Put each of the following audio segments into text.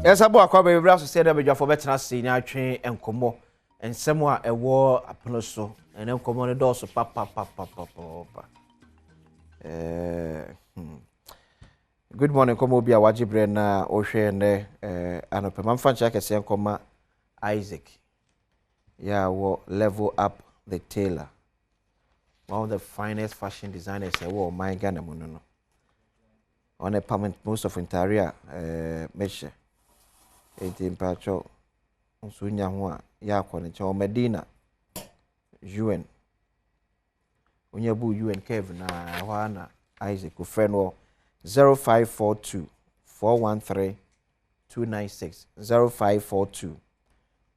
Esa bo akwa be bra so say da bedwafo betena se ni atwe enkomo ensem a ewo apono so ene enkomo ne do so papa. Good morning komo bi a wajibre na ohwe ne anope mamfa ncha kese enkoma Isaac yeah wo level up the tailor, one of the finest fashion designers ewo my Ghana mu no on a permanent most of interior measure in patrol Sunya Hua Yakon Medina UN Unyabu UN Kevin Wana Isaac Ufrenwo 0542 413 296 0542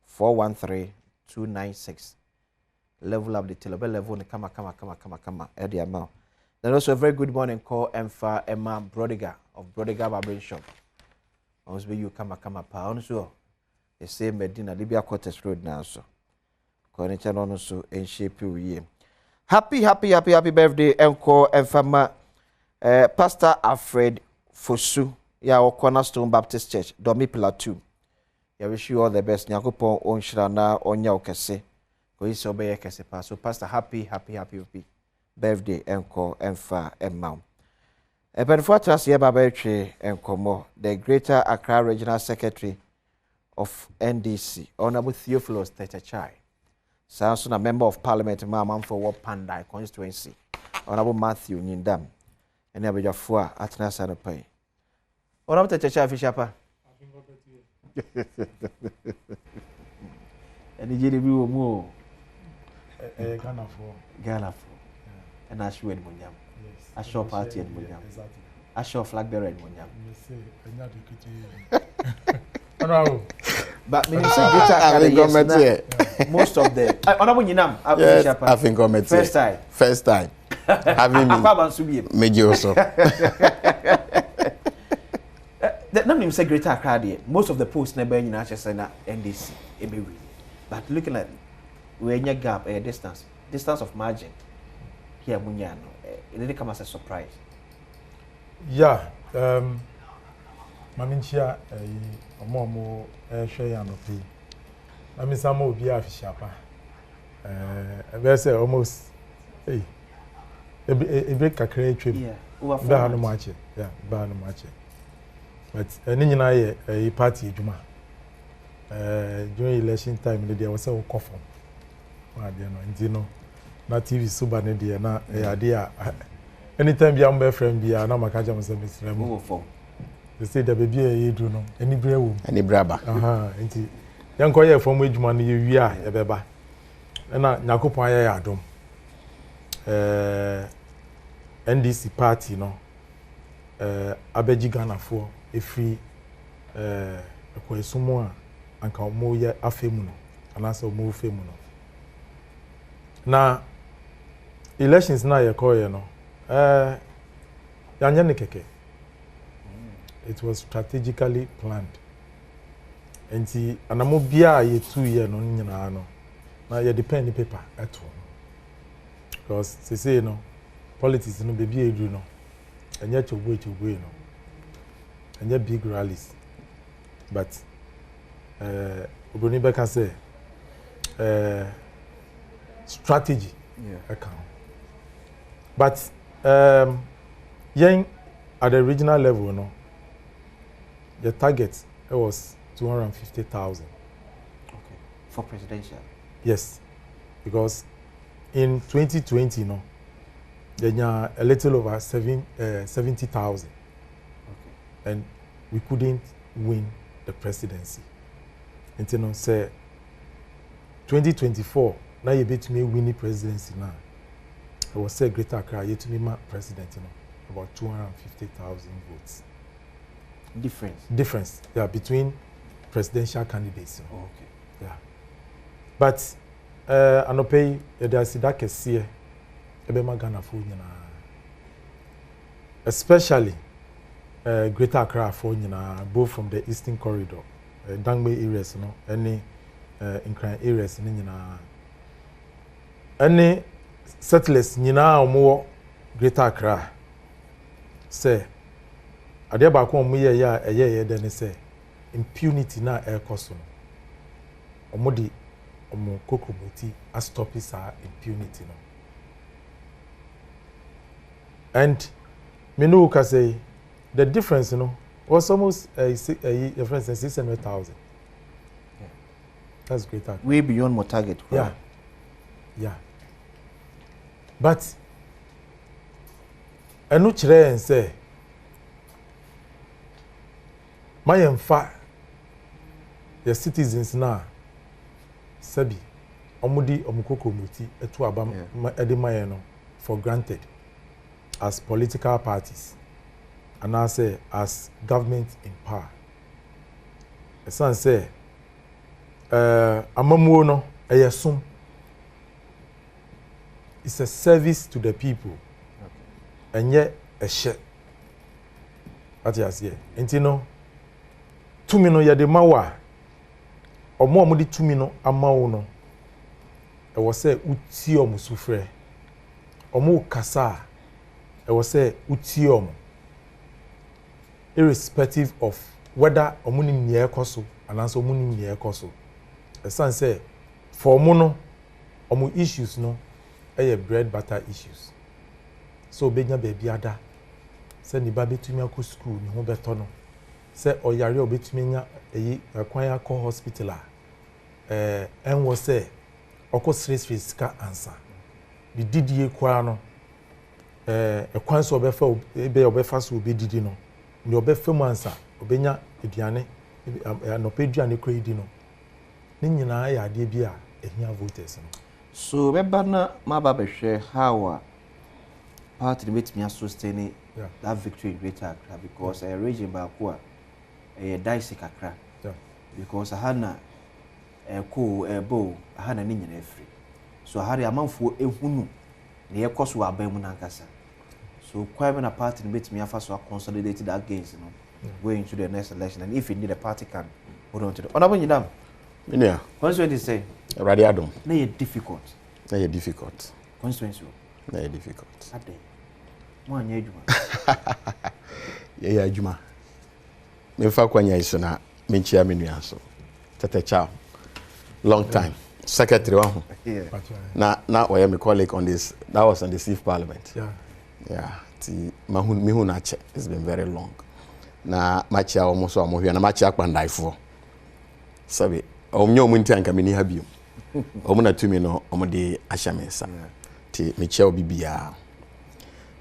413 296 level up the table level kama Eddie Amount. Then also a very good morning call Emma Brodiga of Brodiga Barbering Shop. Also you kama pa also the same Medina Libya Quarters Road now so. Konnichiwa no so en shape you. Happy birthday Enko Emfama Pastor Alfred Fosu ya o Cornerstone Baptist Church Domi Pillar 2. Ya wish you all the best. Nyakopon onshira na onya okese. Ko isi obeye kese pa. So Pastor happy birthday Enko Emfa Emma. Before trust ye baba etwe enkomo the Greater Accra Regional Secretary of NDC Honorable Theophilus Techachai. Also a member of Parliament Mama for What Pandai constituency. Honorable Matthew Nyindam. And Abijafua Atna Sanopai. Honorable Techachai Fishapa. And the GDB will move. Ghana for. And I show Munyam. I show party and Munyam. I show flag bearer and Munyam. But most of the honorable Yinam, I think first time. Having me also. That name say Greater Accra. Most of the posts never in NDC. But looking at where your gap a distance of margin here Munyano, it didn't come as a surprise. Yeah, Maminchia Momo share no pay. I mean some will be a shapa. Almost a break a crate trip. Yeah, no match. Yeah, no match. But a party Juma. During election time, there was a coffin. Na TV super nedia na idea. Anytime be am friend be na makaja mse move for. They say the baby e do no. Any brewu. Any braba. Enti yanko ye form adwuma no ye wi a ye beba. Na nyakopon aye Adom. NDC party no. Abeji Ghana for efri ekwesumo a anka mo ye afemu no. Anasa mo femu no. Na elections na ye call you no. Yanya keke. It was strategically planned. Enti anamo bia ye 2 year no nyina no. Na ye depend paper at all. Because they say no politics no be edu no. Enya chogwe no. Enya big rallies. But Oboni Beka say strategy account. But yen at the regional level no the target was 250,000. Okay. For presidential? Yes. Because in 2020 no there are a little over 70,000. Okay. And we couldn't win the presidency. And you know say 2024 now you bet me win the presidency now. I was say Greater Accra yet to be my president, about 250,000 votes. Difference, yeah, between presidential candidates. Okay. Yeah. But I no pay there's that case here, Ghana for especially Greater Accra for both from the Eastern Corridor, Dangme areas, any incline areas, any settlers nyina omo Greater Accra say ade ba ko omo ye ya eye ye de ne say impunity na air cost no omodi omo kokomoti a stop is impunity no. And me know can say the difference, you know, was almost a difference in 600,000. Yeah. That's great. Way beyond my target. Yeah. Yeah. But I know chere and say my emfa the citizens now sabi omudi omukoko muti etu aba edema no for granted as political parties and I say as government in power. Esan say amamuo no eyesum. It's a service to the people. Okay. And yet a share. What you say? Enti no 2 million ya de mawa. Omo amudi 2 million amawo no. E wo say uti omo sufre. Omo kasa. E wo say uti omo. Irrespective of whether omo ni nia ekoso ananso omo ni nia ekoso. Esan say for omo no omo issues no bread butter issues. So benya baby ada. Say ni ba betumi akọ school ni ho beto no. Say oyare obetumi nya kwan akọ hospital a. Enwo say okọ stress sika answer. Di didie kwa no. Kwan so obefa obefa so obedidi no. Ni obefa mu answer obenya eduane no peduane kra idi no. Ni nyina ya ade bi a ehia voters no. So Bebana Mababeshe how party with me sustain that victory in Greater Accra because a region Bakua a dice kakra. Because I had a cool a bow, I had an Indian free. So I had a month for a hunu near Kosua Bemunankasa. So quite a party with me first consolidated against going to the next election, and if indeed a party can hold on to the other one. Yeah. What's what they say? Adom. They difficult. They difficult. Constituency. They difficult. Ade. Mo anya adwuma. Yeah, adwuma. Me fa kwanya iso na me chia me nua so. Tete cha. Long time. Secretary one. Yeah. Na we my colleague on this. That was on the Chief Parliament. Yeah. Yeah. Ti mihu na che. It's been very long. Na machia almost amohia na machia kpandaifo. Sabi omnye omunti anka meni ha bio omuna tumi no omode ahyamensa ti mechia obibia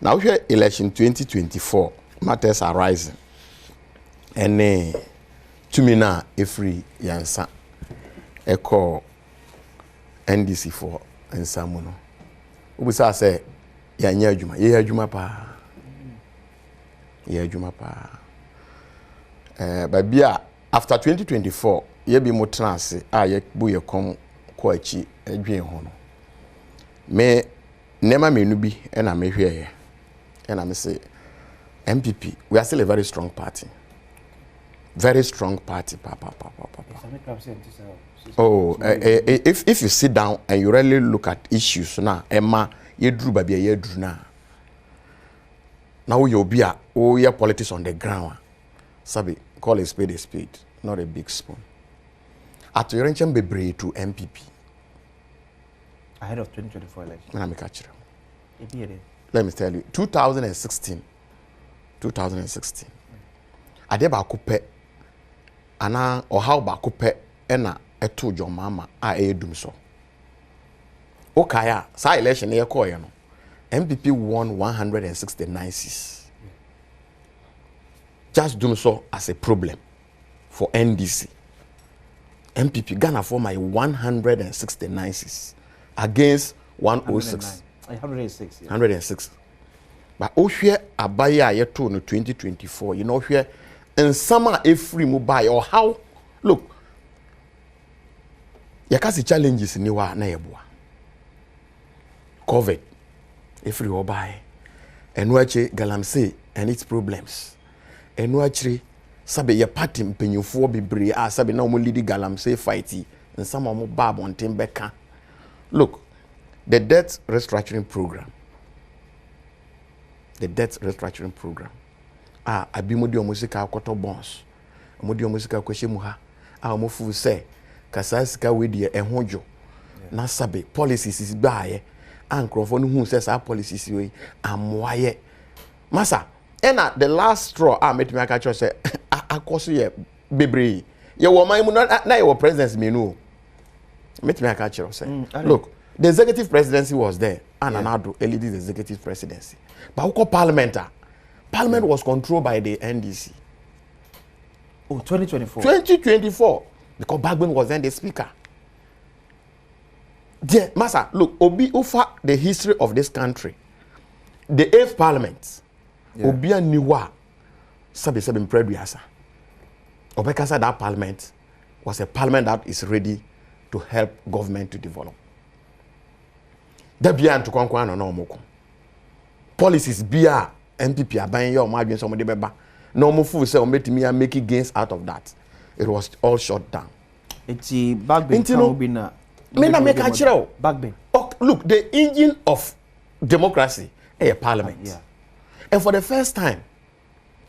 na wohwe election 2024 matters arising ene tumi na efree yansa eko NDC for ensamu no obusa say yanya adwuma ye adwuma pa ye adwuma pa babia after 2024 ye bi mo trance a ye bu ye kom ko achi adwen ho no me nema menu bi na me hwe ye na me say MPP we are still a very strong party papa. Oh if you sit down and you really look at issues na ema ye duru ba bia ye duru na wo ye obi a wo ye politics on the ground sabi call a spade, not a big spoon. At your ancient bebre to MPP. Ahead of 2024 election. Let me tell you, 2016. Ade ba kupe ana or how ba kupe ena eto jo mama a edum so. Okaya, sa election e call no. MPP won 169 seats. Just do so as a problem for NDC. MPP Ghana for my 169 seats against 106. 106. Yeah. 106. But Oshie Abaya yeto no 2024. You know here in summer every mobile or how look. Yakasi challenges ni wa na yebua. COVID every mobile. And wache galamsey and its problems. Enu achiri sabe ye party mpenyufo bebre a sabe na omo lead galamsey fighty and some omo bab on beka. Look, the debt restructuring program abimodi omo sika akoto bonds omodi omusika kwehye mu ha a omofu se kasa sika we de ehodwo na sabe policies is baaye ankrofo no hu se sa policies we amoaye masa ena the last straw metimi aka cho se akoso ye bebre ye wo man mu na ye wo presidents menu metimi aka cho se look the executive presidency was there and Anado lead the executive presidency but who parliament was controlled by the NDC. 2024 because Badwam was then the speaker. Dear Massa, look, Obi Ufa, the history of this country, the 8th parliament, Obi and Niwa, Sabi Mpreduasa. Obekasa, that parliament was a parliament that is ready to help government to develop. That beyond to conquer no more. Policies bia MPP are buying your margin some of the beba. No more food say making gains out of that. It was all shut down. It's a Badwam. Look, the engine of democracy is a parliament. And for the first time,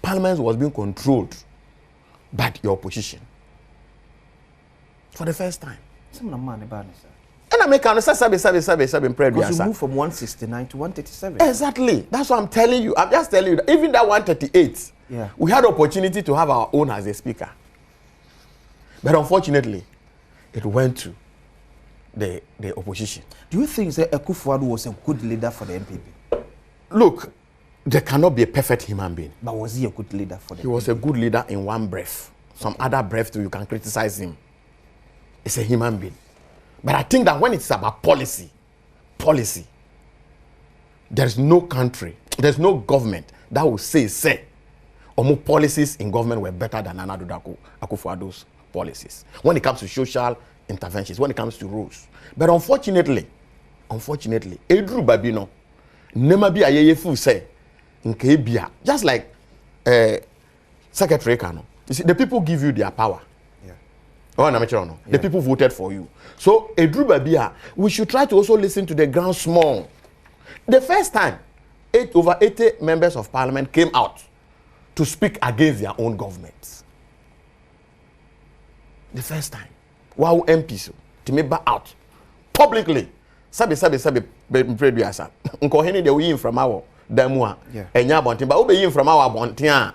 parliament was being controlled by the opposition. For the first time. And I make an sabe because you move from 169 to 137. Exactly. That's what I'm telling you. I'm just telling you that even that 138, we had opportunity to have our own as a speaker. But unfortunately, it went to the opposition. Do you think that Akufo-Addo was a good leader for the NPP? Look, there cannot be a perfect human being. But was he a good leader for the NPP? He was a good leader in one breath. Some other breath too, you can criticize him. It's a human being. But I think that when it's about policy, there's no country, there's no government that will say, or more policies in government were better than Ado Akufo-Addo's policies. When it comes to social interventions, when it comes to rules. But unfortunately, Edru Babino, never be a yefu say, in Kebia, just like Secretary Kano. You see, the people give you their power. The people voted for you. So, Edru Babia, we should try to also listen to the ground small. The first time, over 80 members of parliament came out to speak against their own governments. The first time. Wow, MPs to make back out publicly. Sabi Mpreduasa. Unko heni de we from our damua. Enya bontin, but we from our bontin.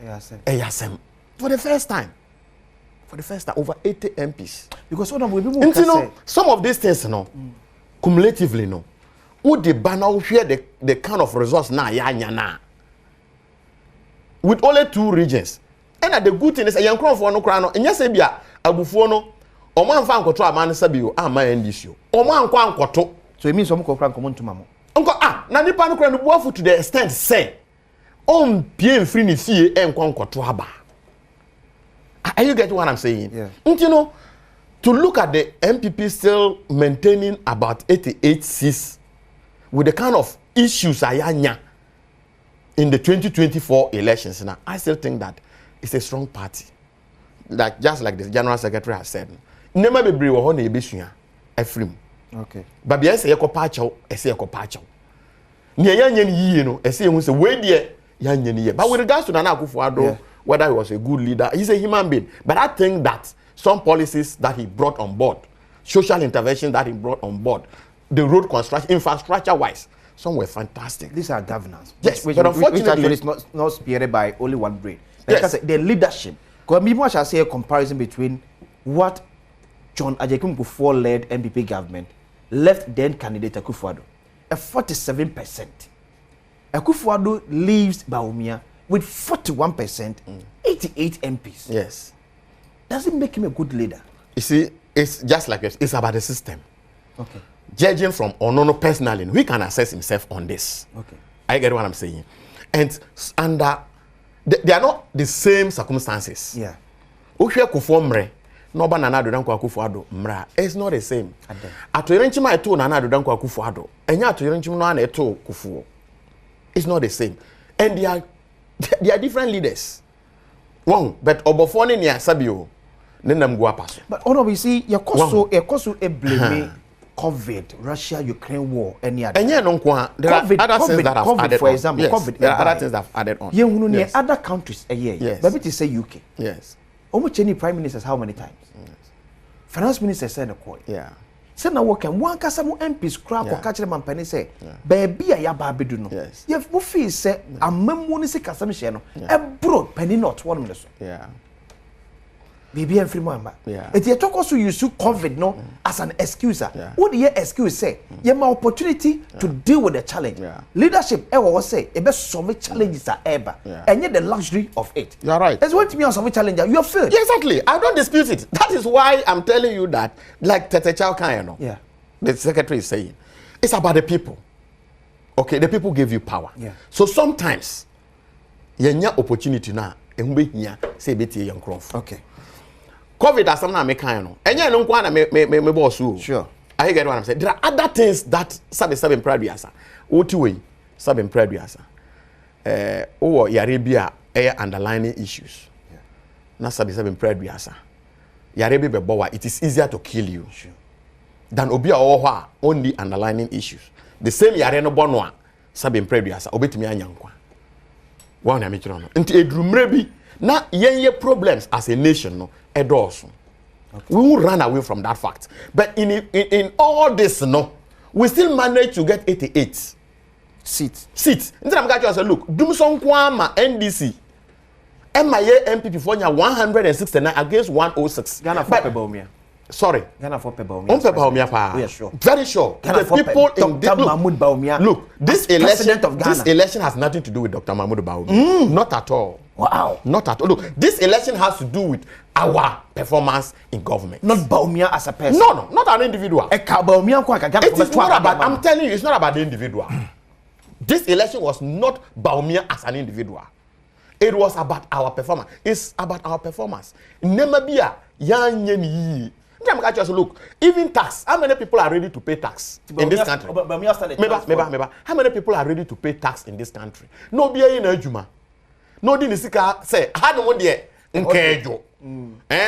Eyasem. For the first time, over 80 MPs. Because one of the people some of these things, cumulatively, would the banner share the kind of resource now, na with only 2 regions. And the good thing is, a young crowd for no crown, and yes, Abufono, or man fan control man sabio, my endisio, or man quan quato. So it means some crown common to Mamma. Uncle, Nani Panocran waffle to the extent say, Pien free see and quan quatraba. Are you getting what I'm saying? Yeah. And to look at the MPP still maintaining about 88 seats with the kind of issues in the 2024 elections now, I still think that it's a strong party. Like just like the General Secretary has said. Never be brave or honey be okay. But yes, a copacho, a say a copacho. Near yan say who's a way dear yan. But with regards to Nana Akufo-Addo, whether he was a good leader, he's a human being. But I think that some policies that he brought on board, social intervention that he brought on board, the road construction, infrastructure-wise, some were fantastic. These are governance. Yes, but unfortunately, it's not spearheaded by only one brain. Like I said, the leadership. Because people shall say a comparison between what John Ajekum Kufuor led MPP government left then candidate Akufo-Addo, a 47%. Akufo-Addo leaves Bawumia with 41%, 88 MPs. Yes. Does it make him a good leader? You see, it's just like this. It's about the system. Okay. Judging from Onono personally, he can assess himself on this. Okay. I get what I'm saying. And under, they are not the same circumstances. Yeah. Ushwe Kufuor no Nana Adodanko Akufo-Addo mra. It's not the same. Atoyerenchima eto Nana Adodanko Akufo-Addo. Enya atoyerenchima no eto Kufuor. It's not the same. And they are different leaders. One, but Obofone ni Sabio. Nenam Guapas. But we see your cost a blame COVID, Russia, Ukraine war, any other. And yeah, no, there are other things that have added for on. example, Yes. COVID. There are other things that have added on. You know, other countries a year. Yes. Maybe to say UK. Yes. almost any prime ministers how many times? Finance minister said a coin. Yeah. Say na work and one kasa mo MPs crack or catch them and penny say baby a ya baby no. Yes. You have feel say a memo ni se kasa me no. E bro penny not 1 minute. Yeah. Baby and free man. Yeah. It you talk also use COVID no as an excuse. What the excuse say? You my opportunity to deal with the challenge. Leadership e will say e be solve challenges are ever. And yet the luxury of it. You are right. It's what to me on solve challenge. You are failed. Yeah, exactly. I don't dispute it. That is why I'm telling you that, like Tete Chao Kayano, the secretary is saying, it's about the people. Okay, the people give you power. Yeah. So sometimes, you have opportunity now. Okay. COVID has something make Kayano. And you know, me boss. Sure. I get what I'm saying. There are other things that sabe pradiasa. Otiwe sabe pradiasa. Or Yarabia underlining issues. Na sabe pradiasa. Yarabi bebowa, it is easier to kill you than obia owa only underlining issues. The same yare no bonwa sabe pradiasa obetimi anyankwa. Wa na metro no. Nti edrumre bi na yenye problems as a nation no edoso. We will run away from that fact. But in all this, no, we still manage to get 88 seats. Instead of going to say, look, Dumson Kwama NDC, MIA MPP for 169 against 106. Ghana for Pebomia. Sorry. Ghana for Pebomia. We are sure. Very sure. The people in Dr. Mahmoud Baumia. Look, this election has nothing to do with Dr. Mahmoud Baumia. Not at all. Wow. Not at all. Look, this election has to do with our performance in government. Not Baumia as a person. No, not an individual. It is not about, I'm telling you, it's not about the individual. This election was not Baumia as an individual. It was about our performance. It's about our performance. Nemabia, look, even tax. How many people are ready to pay tax in this country? How many people are ready to pay tax in this country? No be in Ejuma. No dinisika say, I don't want the nkejo.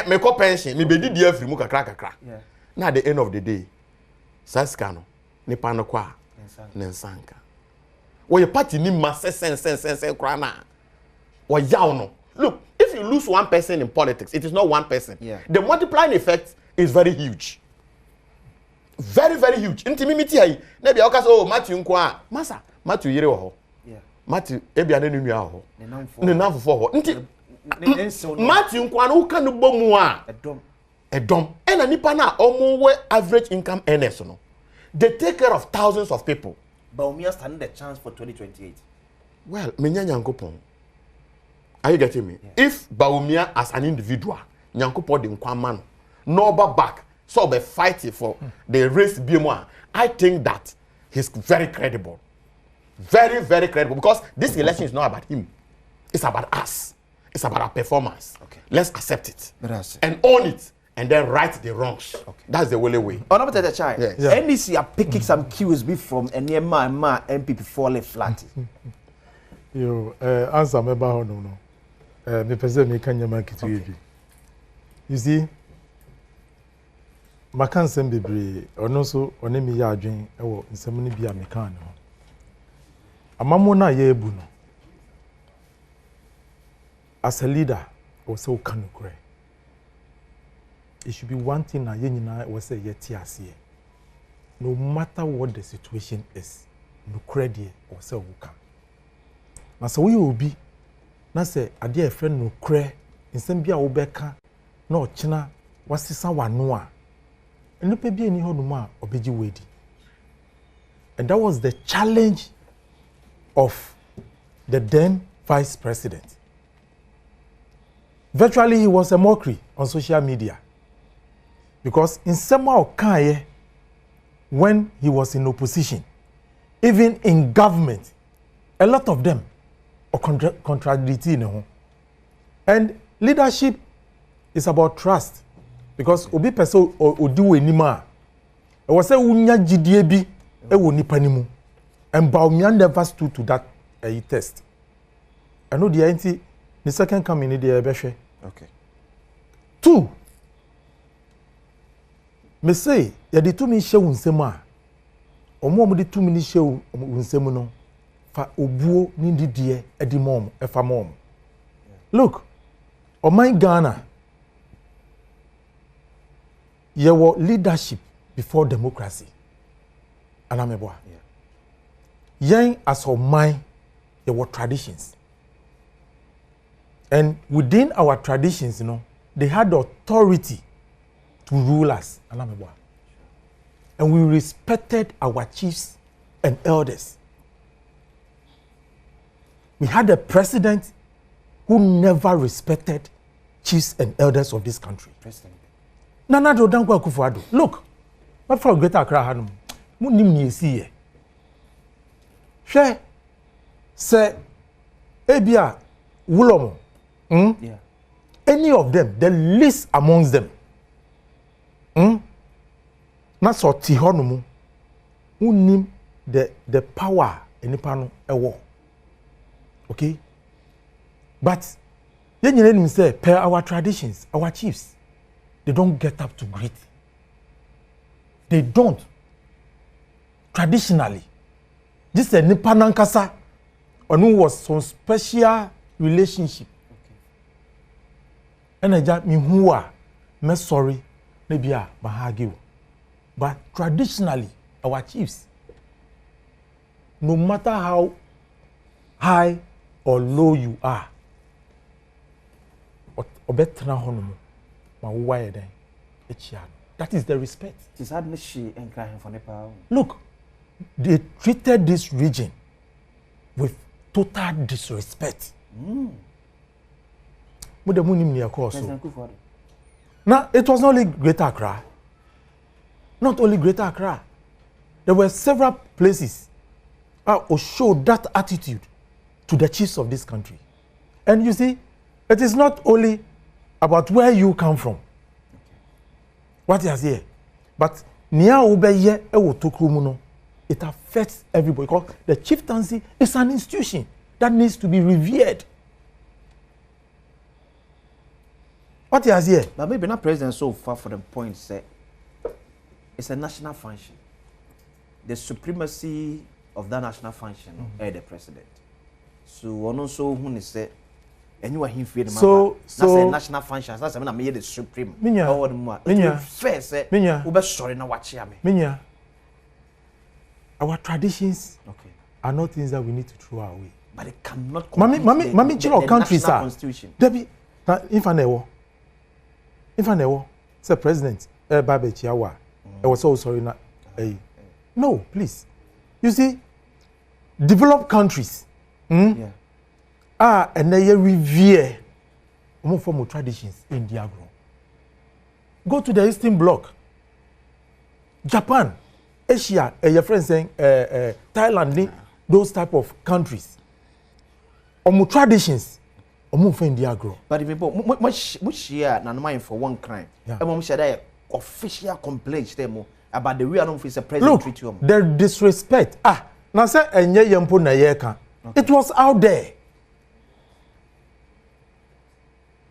Me ko pension, me be di free mu kakra. Na at the end of the day, saskano, ne pa no kwa, nensanka. Wo your party ni ma sen kwa na. Wo yaw no. Look, if you lose one person in politics, it is not one person. The multiplying effect is very huge. Very, very huge. Intimimity hai. Na bia oka so Matthew nkwa. Masa, Matthew yire wo ho. Matthew ebia na nua ho. Ne namfo ho. Nti Matthew nkwa no ka no bomu a. Edom. Ena nipa na omo we average income earners no. They take care of thousands of people. Baumia stand the chance for 2028. Well, menya nyankopon. Are you getting me? If Baumia as an individual, nyankopon de nkwa man, no back, so be fighting for the race BMO, I think that he's very credible. Very, very credible. Because this election is not about him. It's about us. It's about our performance. Okay. Let's accept it. And own it. And then right the wrongs. Okay. That's the only way. Oh, no, but child. Yes. NDC are picking some cues from NMA MPP falling flat. You answer me about no. Me person me can you see, Makansen bebre, or no so, or name me yarding, or in some many be a mecano. A mamona ye buno. As a leader, or so can you cry. It should be one thing I was say yet yes. No matter what the situation is, no credit or so can. Now so we will be. Na say a dear friend no cray in some bia obeka no china was wano a and no be any honuma obeji wedi. And that was the challenge of the then vice president. Virtually he was a mockery on social media because in somehow when he was in opposition, even in government, a lot of them contradicting. And leadership is about trust because obi person o do enima e was say unya gidie bi e wo nipa nimu and Baumia never stood to that test. I know the anti the second coming in the ebehwe. Okay. 2 me say ya de to me hye wunsem a omo de to me ni hye wunsem no fa obuo ni didie edi mom e fa mom. Look, Ghana Your leadership before democracy. Anameboa. Yang as of mine, there were traditions. And within our traditions, they had the authority to rule us. Anameboa. And we respected our chiefs and elders. We had a president who never respected chiefs and elders of this country. President. Nana do Dankwa Akufo-Addo. Look, my friend Greater Accra hanum. Mu nim ni esi ye. Hwe se ebia wulomo. Yeah. Any of them, the least amongst them. Na so ti honomu. Mu nim the power enipa no ewo. Okay? But you say, per our traditions, our chiefs, they don't get up to greet. They don't. Traditionally. This is a Nipanankasa, or who was some special relationship. And I just mean who are, me sorry, maybe I mahagio. But traditionally, our chiefs, no matter how high or low you are, that is the respect. Look, they treated this region with total disrespect. Now, it was not only Greater Accra. Not only Greater Accra. There were several places who showed that attitude to the chiefs of this country. And you see, it is not only about where you come from. What is here? But it affects everybody because the chieftaincy is an institution that needs to be revered. What is here? But maybe not president so far for the point say it's a national function. The supremacy of that national function is the president. So one also who is say anyone him fear so that's a national function. That's I mean the supreme. Minya. Fair say. Minya. Ube sorry na watch me. Minya. Our traditions are not things that we need to throw away. But it cannot. Mami, the countries are. Constitution. Debbie, if I know, say president, Babe Chiawa, I was so sorry na. No, please. You see, developed countries. And they revere more formal traditions in their ground. Go to the Eastern Bloc. Japan, Asia, your friend saying Thailand, those type of countries. Omu traditions, omu in their ground. But if you much year na mind for one crime, and share that official complaints about the way I officer president treat you. The disrespect. Now say enye yempo na yeka. It was out there.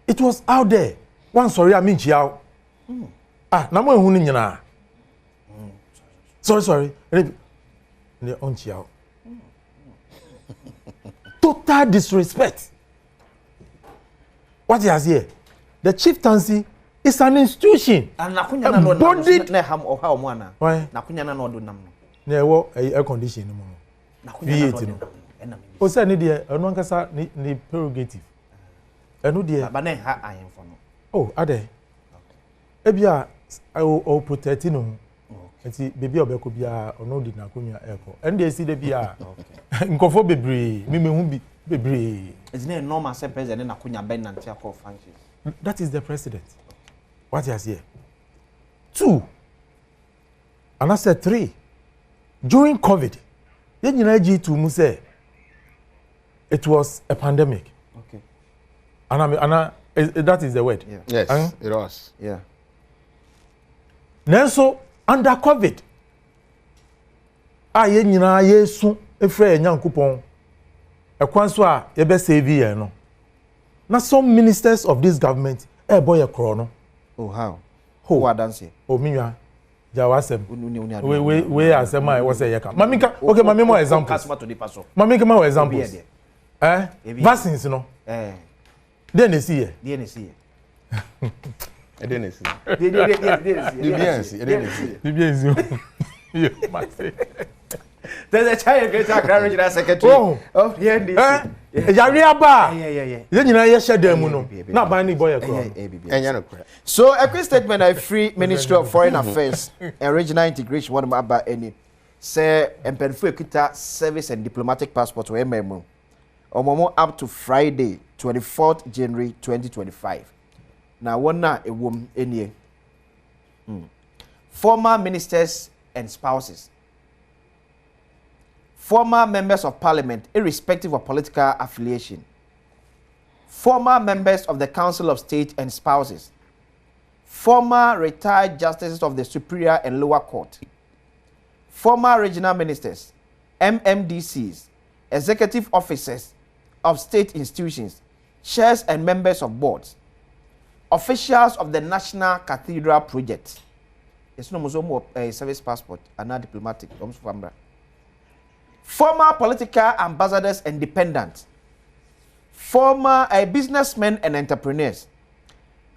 It was out there. One sorry, I mean chiao. Na mo ehunu nyina. Sorry. Ne on chiao. Total disrespect. What is here? The chieftaincy is an institution. And nakunya na no na ham o ha mo ana. Nakunya na no do nam no. Na ewo air condition mo. Nakunya na no. O say ni de eno nkasa ni prerogative. Eno de ba na ha ayen for no. Oh, ade. Ebia o protect no. Enti baby obeko bia ono di nakunya eko. En de si de bia. Nkofo bebre, mi mehu bi bebre. It's not normal say president nakunya ben nanti akọ functions. That is the president. What is here? 2. And I said 3. During COVID, G2 mu say it was a pandemic. Okay. And that is the word. Yeah. Yes, it was. Yeah. Nenso under COVID, ye nyina yesu efre Nyankopon. Ekwanso a ye be save ye no. Na some ministers of this government boy a krono. Oh how? Who are dancing? Oh minwa. Jawasem. We asem I was say yeka. Mamika, okay, mami more examples. Mamika more examples. Vaccines no. Then they see here. Edenesi. There's a child greater Accra Regional Secretary of the NDC. So a quick statement I free Ministry of Foreign Affairs and Regional Integration one about any say Mpensenpensenmu service and diplomatic passport or MMO or up to Friday 24th January 2025. Now one na a woman any former ministers and spouses, former members of parliament irrespective of political affiliation, former members of the Council of State and spouses, former retired justices of the Superior and Lower Court, former regional ministers, MMDCs, executive officers of state institutions, chairs and members of boards, officials of the National Cathedral Project. Yes, no more service passport and not diplomatic. Former political ambassadors and dependents, former businessmen and entrepreneurs,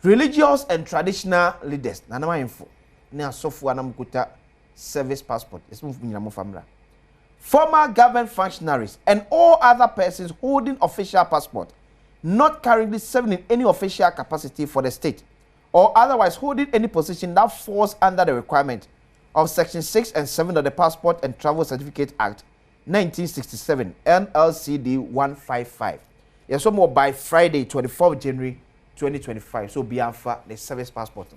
religious and traditional leaders. Nanama info. Na sofu anamukuta service passport. Former government functionaries and all other persons holding official passport, not currently serving in any official capacity for the state, or otherwise holding any position that falls under the requirement of Section 6 and 7 of the Passport and Travel Certificate Act 1967, NLCD 155. Yes, so more by Friday, 24th January 2025. So be for the service passport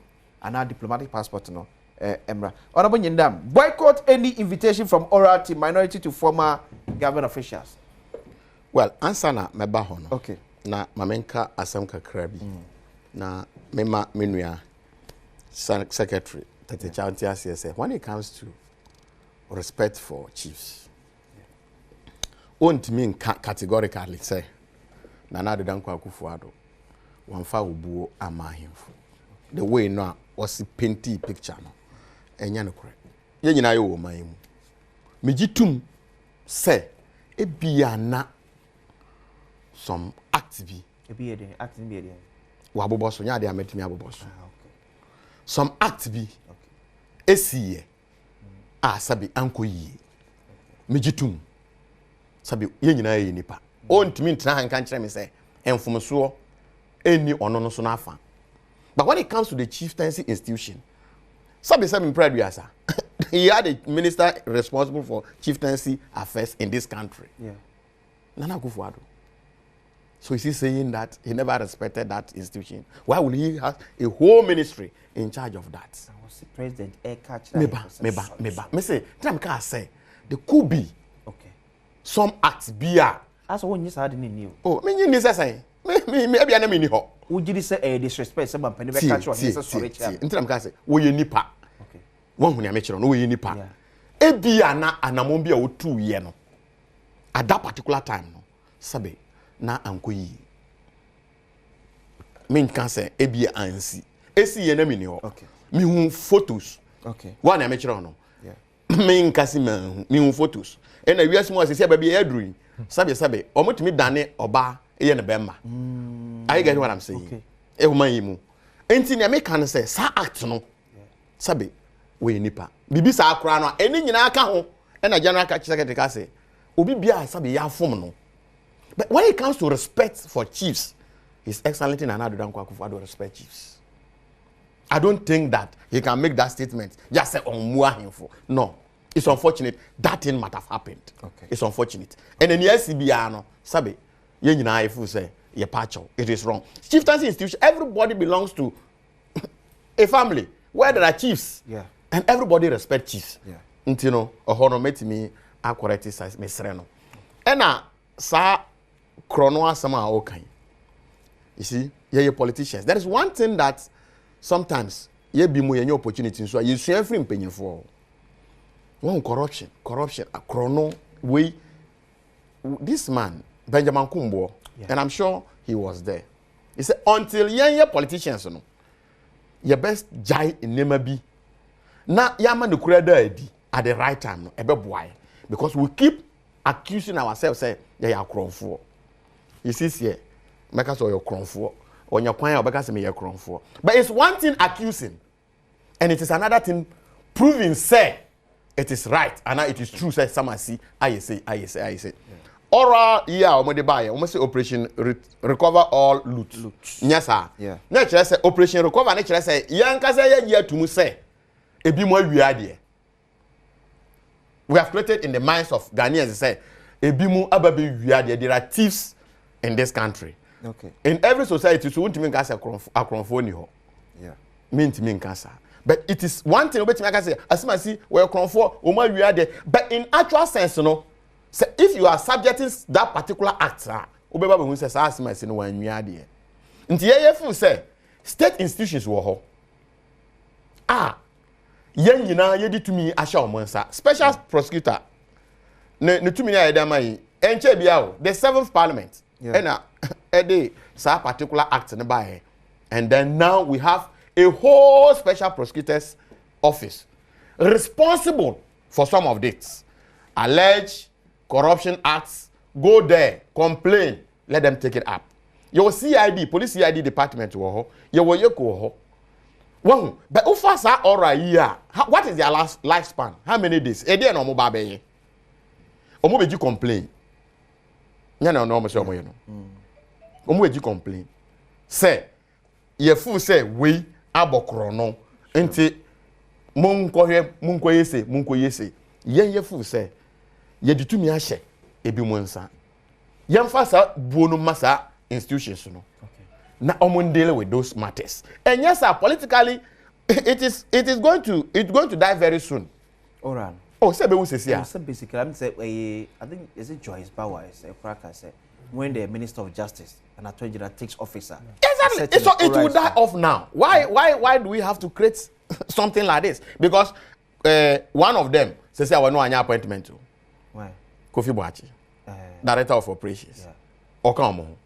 and our diplomatic passport. No, Emra. Honorable Nyindam, boycott any invitation from oral to minority to former government officials. Well, answer na meba ho no. Okay. Na mamenka asam kakra bi. Na mema menua secretary Tete Chanti say when it comes to respect for chiefs, won't mean categorically say Nana de Dankwa Akufo-Addo wamfa obuo amahemfo. The way no was painty picture no enya no kore. Ye nyina yo wo man mu. Megitum say ebia na some activi Ebia de acting be de. Wa boboso nya de ametimi aboboso. Some activi esiye a sabi anko yi. Megitum sabi ye nyina ye nipa. Ontimi ntra hanka nkyere me say enfomso eni ono no so na afa. But when it comes to the chieftaincy institution, sabi proud we asa. He had a minister responsible for chieftaincy affairs in this country. Yeah. Nana Akufo-Addo. So is he saying that he never respected that institution? Why would he have a whole ministry in charge of that? I was the president Meba. Me say, I say, there could be some acts beer. As one you said in you. Oh, me you say, maybe I mean ho. Would you say a disrespect someone penny catch or sorry? Say, we nipa. Okay. One when you make sure no we nipa. Ebia na anamombia o 2 year no. At that particular time no, sabe na ankoyi. Me can say ebia ansi. Esi ye na me ni ho. Okay. Me hu photos. Okay. One I make sure no. Yeah. Me can see me hu photos. And I wiase mo say baby edru. Sabe omotimi dane oba eye ne bemma. Are you getting what I'm saying? Okay. Ehuma yimu. Enti ne me can say sa act no. Sabe we nipa. Bibi sa akra no eni nyina aka ho. E na general secretary ka say obi bia sabe ya fom no. But when it comes to respect for chiefs, His Excellency Nana Dankwa Akufo-Addo respect chiefs. I don't think that he can make that statement just say on Muahimfo. No. It's unfortunate that thing might have happened. Okay. It's unfortunate. And then SCBR no sabe ye nyina ifu say ye pacho. It is wrong. Chieftaincy institution, everybody belongs to a family where there are chiefs. Yeah. And everybody respect chiefs. Yeah. Until no ohono metimi akoreti size mesre no. Ena sa krono asama okan. You see, ye politicians. There is one thing that sometimes ye be mo ye opportunity so you see every mpenyefo. One corruption, a chrono way. This man, Benjamin Kumbo, and I'm sure he was there. He said, until ye politicians, no, your best jai in Nemabi. Na yaman the credit at the right time, no, ebe boy. Because we keep accusing ourselves, say, yeah, cron for. You see, here, make us all your cron for. on your kwan obeka say me ye kronfo. But it's one thing accusing and it is another thing proving say it is right and it is true say some see I say. Oral yeah omode buy almost say operation recover all loot. Yes sir. Yeah. Na chere say operation recover na chere say yanka say ye atumu say ebi mo awiade. We have created in the minds of Ghanaians say ebi mu ababe wiade. There are thieves in this country. Okay. In every society so won't mean kasa akronfo ni ho. Yeah. Mean kasa. But it is one thing obetimi aka say asima si we akronfo o ma wiade. But in actual sense no say if you are subjecting that particular act obeba be hu say sa asima si no wan wiade. Nti ye fu say state institutions wo ho. Yen nyina ye ditumi ahya omonsa. Special prosecutor ne tumi na yeda mai enche bia o the 7th parliament. Yeah. And sa particular act ne by and then now we have a whole special prosecutor's office responsible for some of this alleged corruption acts. Go there, complain, let them take it up. Your CID, police CID department wo ho, your yeko ho. Well, but how fast are all right here? What is their last lifespan? How many days? A day no mo ba be. Omo beji complain. Nya na no mo se omo ye no. Omo beji complain. Say ye fu say we abokro no. Enti munkoye se. Ye fu say ye ditumi ahye ebi mo nsa. Ye mfa sa buo no masa institutions no. Na deal with those matters. And yes, sir, politically, it's going to die very soon. All right. Oh, say we say here. So basically, I think is it Joyce Bauer is a cracker say when the Minister of Justice and Attorney General takes office. Exactly. So it will die off now. Why do we have to create something like this? Because one of them says I want no appointment to. Why? Kofi Boachi, Director of Operations. Yeah. Okamo.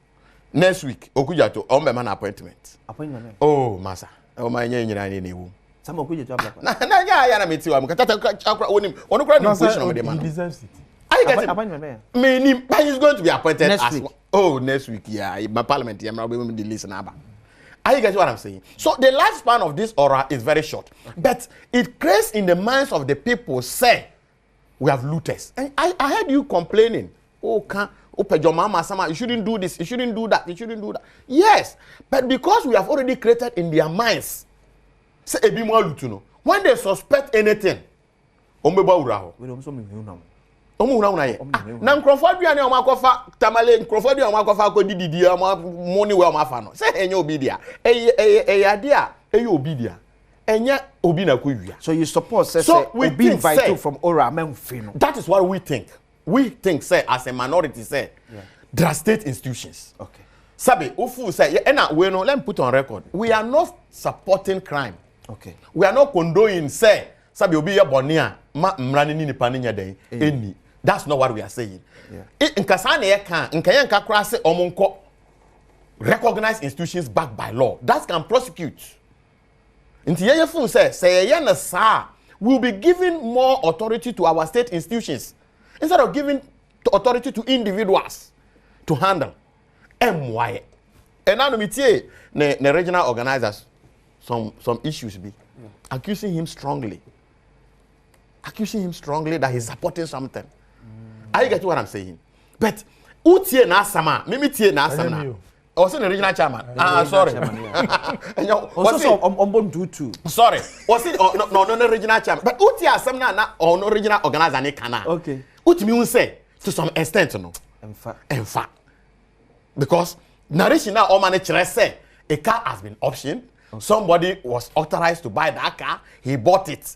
Next week, Okujato, man appointment. Appointment. Oh, massa. Oh, my nyina ni newu. Some Okujato. Na ya na meti wa mkatata onim. Onu kra ni position of the man. He deserves it. I get appointment. But he's going to be appointed next as week. Oh, next week. Yeah, my parliament. Yeah, I'm going to listen aba. I get what I'm saying. So the lifespan of this aura is very short, but it creates in the minds of the people say we have looters. And I heard you complaining. Oh, can't. You shouldn't do this, you shouldn't do that, you shouldn't do that. Yes, but because we have already created in their minds, say ebi mo lutuno. When they suspect anything, ombeba uraho. We don't so me now. Omo una ye. Na nkrofo aduane o makofa tamale nkrofo aduane o makofa akodididi o money we o mafa no. Say enye obi dia. Ade a eye obi dia. Enye obi na kowia. So you support say we be invited from Ora Memphino. That is what we think. We think, say, as a minority, say, there are state institutions. Okay. Sabi, ufu say, let me put on record. We are not supporting crime. Okay. We are not condoning, say, Sabi, obi ya bonia, mrani ni paninya day, any. That's not what we are saying. Nkasane ye kan, nkayen kakra se omonko recognize institutions backed by law. That can prosecute. Inti ye fu say ye na sa, we'll be giving more authority to our state institutions. Instead of giving authority to individuals to handle MY. And now we see the regional organizers some issues be accusing him strongly that he's supporting something. I get what I'm saying. But utie na sama, mimi tie na sama. Also the regional chairman. Sorry. Also on do. Sorry. Was it no regional chairman. But utie asam na no regional organizer ne kana. Okay. Utimi un say to some extent no. In fact. Because narration now all man say a car has been optioned. Okay. Somebody was authorized to buy that car. He bought it.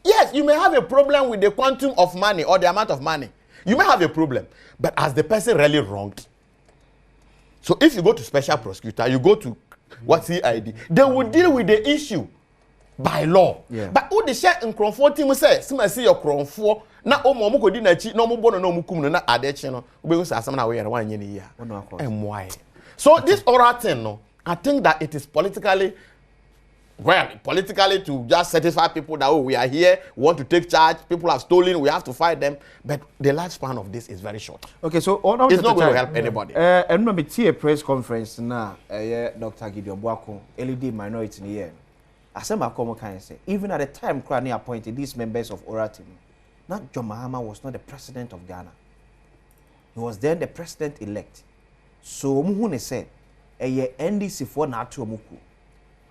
Yes, you may have a problem with the quantum of money or the amount of money. You may have a problem. But as the person really wronged. So if you go to special prosecutor, you go to what's CID, they will deal with the issue by law. Yeah. But who the share in Cronford team say, see your Cronford, na omo ko di na chi, no mo bono no mo kum no na adeche no, we say asam na we yere wan nye ya. And why? So this oral thing no, I think that it is politically well, politically to just satisfy people that, oh, we are here, we want to take charge, people have stolen, we have to fight them. But the lifespan of this is very short. Okay, so it's not going to help anybody. And no, me a press conference now. Dr. Gideon Boako, LED minority in the year. I said, my common kind say, even at the time, Krani appointed these members of Ora team. Not John Mahama was not the president of Ghana. He was then the president-elect. So Muhune said, NDC for na atu omuku.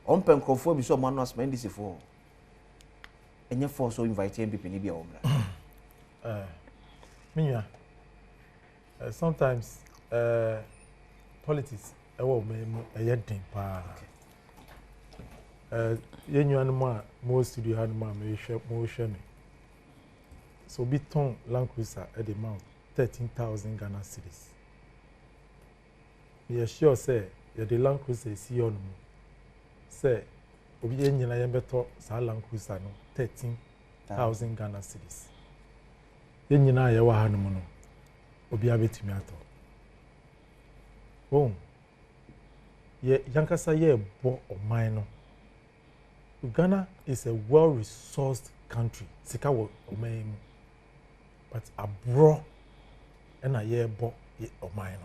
Ompen krofo bi so mo no asma NDC for. Enye for so invite MPP ni bia omra. Minya. Sometimes politics ewo me den pa. Yenyu anu ma mo studio anu ma me hwe me. So biton Land Cruiser at the amount 13,000 Ghana cedis. We are sure say the Land Cruiser is here on mo. Say obi enyina yen beto sa Land Cruiser no 13,000 Ghana cedis. Enyina ye wa hanom no obi abetimi ato. Oh. Ye yankasa ye bo oman no. Ghana is a well-resourced country. Sika wo oman mu. But abroad and a year bo or mine.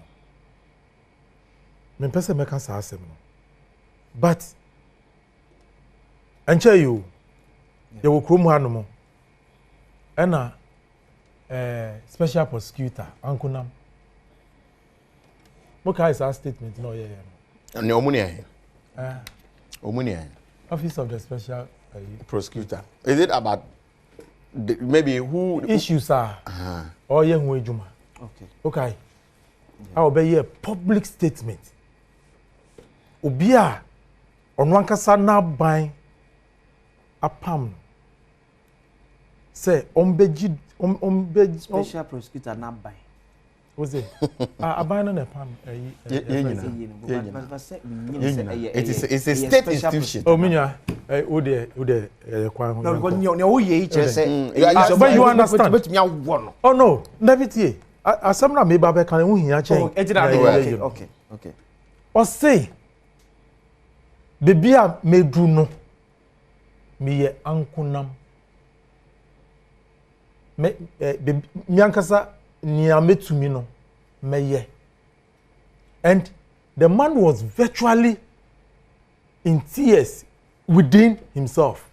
Mpensenpensenmu sa asem no. But anche you will krom hanom and a special prosecutor Ankunam. Moka is our statement no ye. And your money Omunia. Office of the special prosecutor. Is it about maybe who issues are or young wejuma? Okay. I will be a public statement. Obia on one kasa na ban apam. Say ombeji special prosecutor na ban. Was it? Aban na pam it's a state institution. Oh minya ode kwan ho. No, because you ye say but you understand. But me awon. Oh no, David asem na me ba be kan hu hia chen. Okay. O say bebi a medu no me ye ankunam. Me ankasa niametumi no meye. And the man was virtually in tears within himself.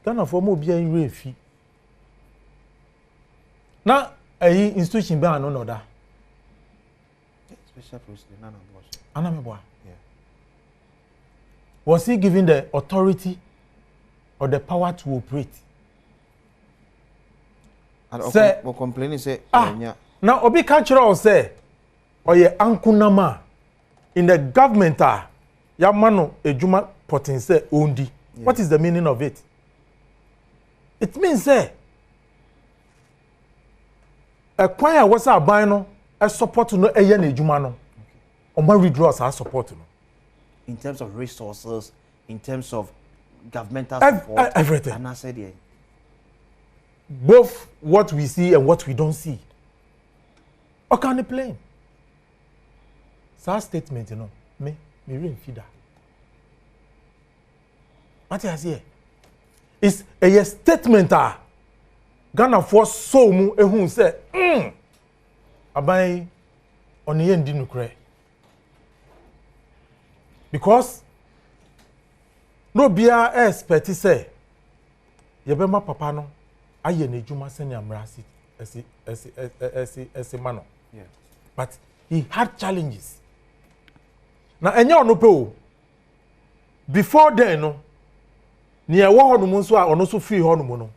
Ghana for mo bia in refi. Na ayi institution be anu no da. Special president Nana Boss. Anameboa. Yeah. Was he given the authority or the power to operate? And say complaining say now obi can kire say oye ankunama in the government ya mano ejuma potense ondi. What is the meaning of it? It means say a kwanya was aban no a support no eye na ejuma no. Oman withdraws our support no. In terms of resources, in terms of governmental support, everything. And I said yeah. Both what we see and what we don't see. Or can they play? That statement, you know, me real feeder. What I say? It's a statement. Ghana for so mu ehun say, abai on the end nukre. Because no bia expect say, yebema papa no. Aye ne juma senior mrasi esi mano. Yeah. But he had challenges. Na enye ono pe o. Before then no, ni e wo hono mu so a ono so free hono mu no.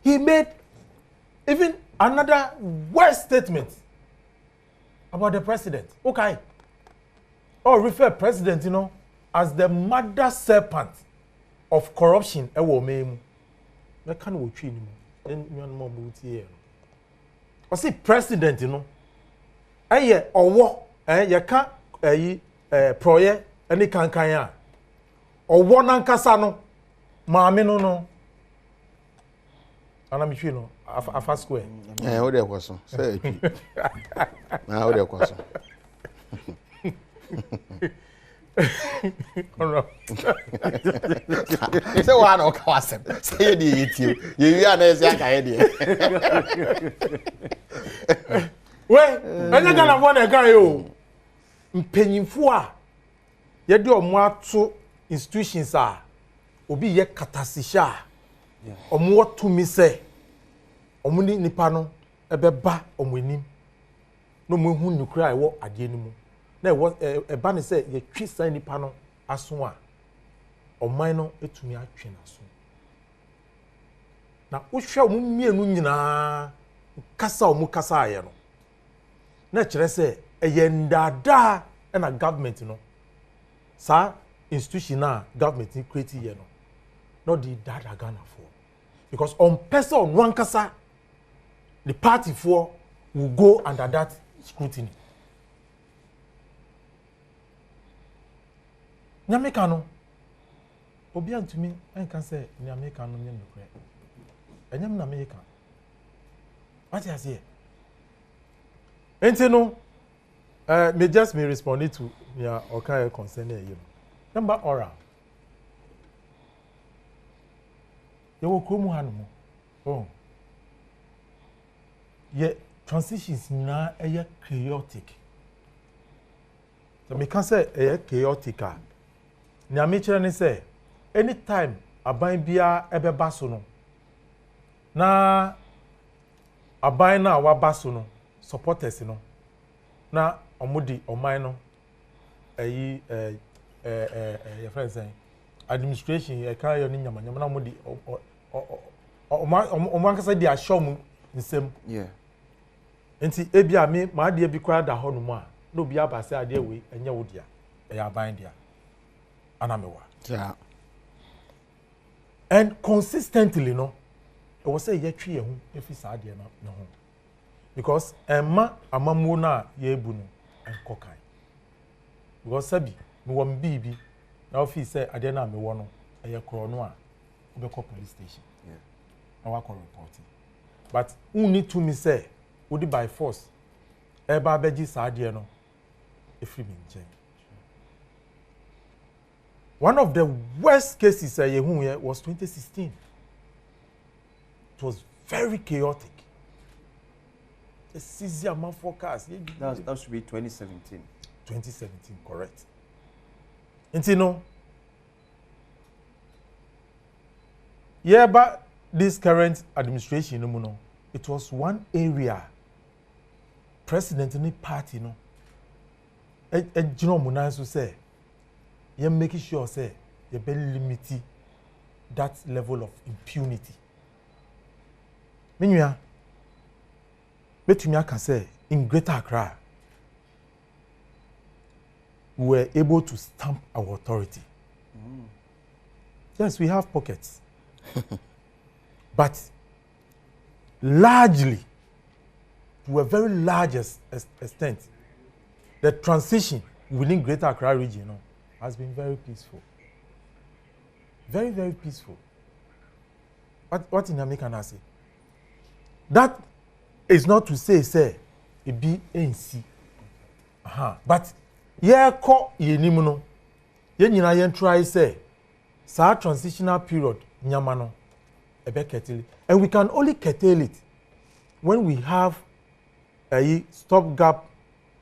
He made even another worse statement about the president. Okay. Or refer president, you know, as the mother serpent of corruption e wo memu. Me kan wo twi ni mu. I see president, you know. Aye, owo, ya ka proye any kankanya. Owo nankasa no, maame no. Ana mi twi no, afa square. O de kwaso. Say twi. Na o de kwaso. Say one or Kawasem. Say the you. You are the Zaka idea. Well, I'm not gonna want a guy. Oh, Mpensenpensenmu a yɛde ɔmo ato institutions a obi yɛ katasisha ɔmo watumi sɛ ɔmo ni nipa no ɛbɛba ɔmo anim na ɔmo ehu nukura a ɛwɔ adeɛ no mu na ɛwɔ ɛba ne sɛ yɛtwi saa nipa no aso a ɔman no etumi atwe n'aso na wohwɛ ɔmo mmienu nyinaa kasa ɔmo kasa ayɛ no na kyerɛ sɛ ɛyɛ ndaadaa ɛna government no saa institution na government ni create here no not the data Ghana for because on person one kasa the party for will go under that scrutiny. Nyameka no obi antumi enka say nyameka no nyem nokre enyem na meka what you say enti no me just me responding to ya okay concerning you number oral you will come hanu oh ye transitions na chaotic so me can say chaotic na me kire ne say anytime aban bia ebeba so no na aban na wa ba so no supporters no na omudi oman no your friends saying administration e ka yo ni nyama na omudi oman kasa di ashom nsem yeah enti ebia me ma de bi kwa da ho no mu a na obi aba se ade we enye wo dia e ya ban dia anamewa yeah and consistently no it was say yetwe hu efi sa ade no ho because emma amamu na ye ebu no enkokan because sabi me won bibi na office say ade na me wo no eye kro no a obekọ police station yeah na wa call reporting but who need to me say would by force eba beji sa ade no efi me nche one of the worst cases I heard was 2016. It was very chaotic. The seizure man forecast. that should be 2017. 2017, correct. And you know, yeah, but this current administration, you know, it was one area. President in the party, you know, and you know, Munasu say. You're making sure say you're very limiting that level of impunity. Meanwhile, betumi can say in Greater Accra, we were able to stamp our authority. Yes, we have pockets, but largely, to a very large extent, the transition within Greater Accra region, you know, has been very peaceful. Very, very peaceful. What in America can I say? That is not to say it be ANC. But yeah, ko yenimuno. Yenina yen try say sa transitional period nyamano ebe curtail. And we can only curtail it when we have a stopgap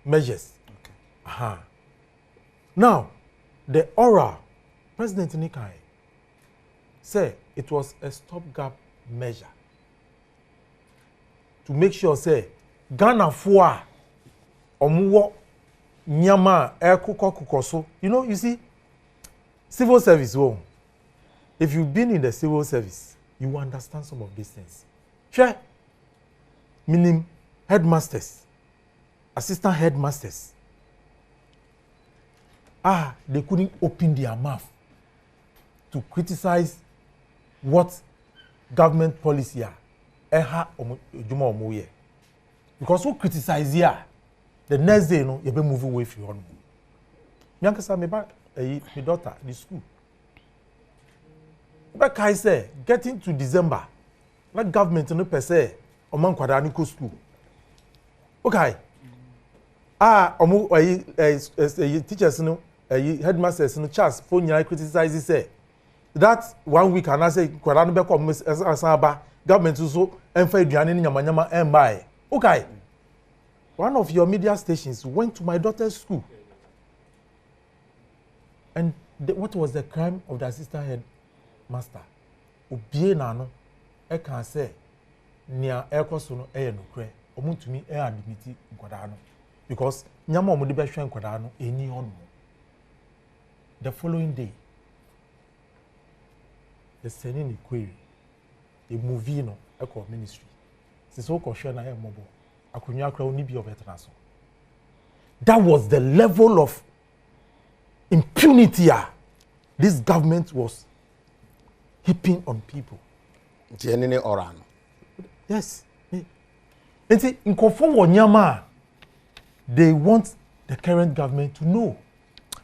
measures. Okay. Now, the oral, President Nikai said it was a stopgap measure to make sure, say, Ghana for omuwo nyama kukoso. You know, you see, civil service. Oh, if you've been in the civil service, you understand some of these things. Sure, meaning headmasters, assistant headmasters. They couldn't open their mouth to criticize what government policy are. Because who criticize here, the next day, you know, you be moving away from home. Nyankasa me ba my daughter the school. But I say getting to December, that government no per se oman kwada ni ko school. Okay. Teachers no headmasters no Charles phone nyina criticize say that 1 week and I say kwara no be come asaba government so emfa aduane ni nyamanyama embae okay one of your media stations went to my daughter's school and what was the crime of the assistant headmaster obie na no e kan say nia ekoso no e nokre omuntumi e admit nkwada no because nyama omudi be hwe nkwada no eni ono. The following day the sending a query a movie no e call ministry se so ko hwe na e mobo akonwa akra oni bi of etnaso. That was the level of impunity this government was heaping on people. Jenene oran. Yes. And in conform wonyama, they want the current government to know.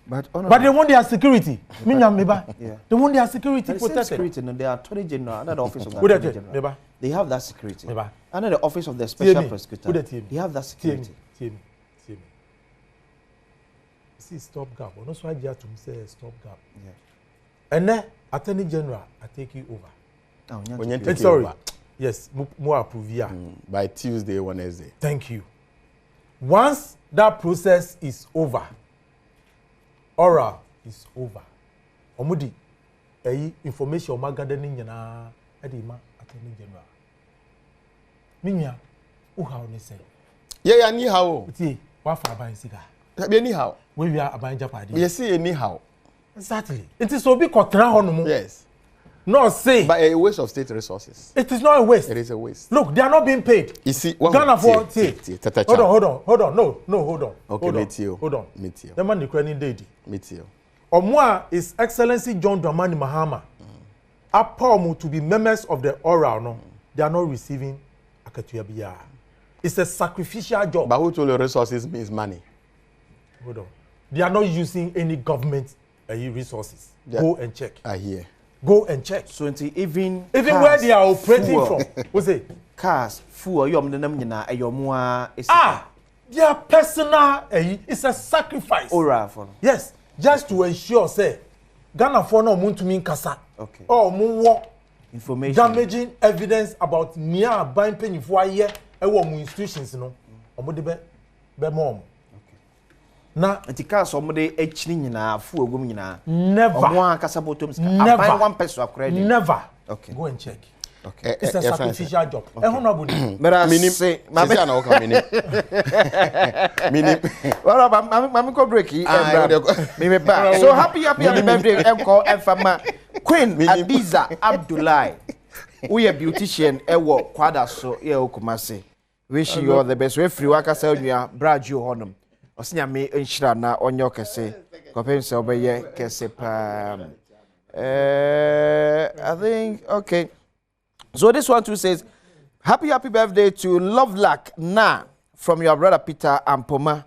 But they want their security. Yeah. They want their security protected. Security, no, they are Attorney General under the office of the Attorney General. They have that security. Under the office of the Special Prosecutor, they have that security. See, stop gap. No, so I just to say stop gap. Yeah. And then Attorney General, I take you over. When you take sorry. over. Yes, more approve by Tuesday, Wednesday. Thank you. Once that process is over, oral is over. Omudi, information o magadening na edima Attorney General. Minya, how ne say? Yeah, anyhow. Ti, wa fa ban siga. Anyhow. We are about Japan. Yes, see anyhow. Exactly. It is so big contra honomo. Yes. No say. But a waste of state resources. It is not a waste. It is a waste. Look, they are not being paid. You see, Ghana for hold on. No, hold on. Okay, meet you. Hold on. Meet you. The man Ukrainian lady. Meet you. Omwa is Excellency John Dramani Mahama. Apomu to be members of the oral no. They are not receiving akatuabia. It's a sacrificial job. But who told you resources means money? Hold on. They are not using any government resources. Yeah. Go and check. I hear. Go and check. So even where they are operating from, what's it? Cars, fuel, their personal, it's a sacrifice. Yes, just to ensure, say, Ghana for no moon to mean kasa. Okay. Or more information, damaging evidence about near buying penny for a year, institutions, you know, or be mom. Na etika somebody echini na fu ogum nyina never one kasabotom ska aban one person akure dey never. Okay, go and check. Okay, it's a sacrificial job. Honorable minim say mama na o ka minim well mama ko break me back. So happy birthday enko enfama Queen Adiza Abdullahi we a beautician ewo kwada so ye okumase wish you all the best we free wakasa onua brajo honum osinya me enhira na onyo kese kopense obeye kese pa I think okay. So this one too says happy birthday to Love Luck na from your brother Peter Ampoma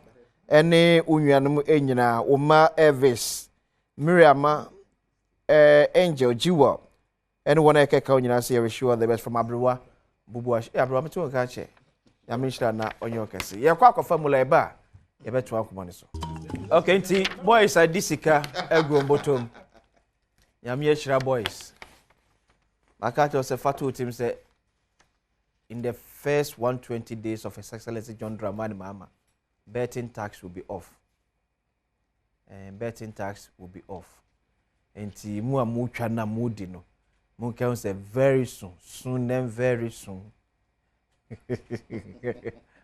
ene unuanum enyina Oma Elvis Miriam Angel Jiwa ene wona ekeka unyina say wish you all the best from Abruwa Bubuash Abruwa meto ka che ya me enhira na onyo kese ye kwa kwa formula eba ye beto akomane so. Okay, nti boys adisika egu mbotom ya me enhira boys Makato se fatu team say in the first 120 days of His Excellency John Dramani Mahama, betting tax will be off. And betting tax will be off. And mu amucha na mudi no. Mu can say very soon then very soon.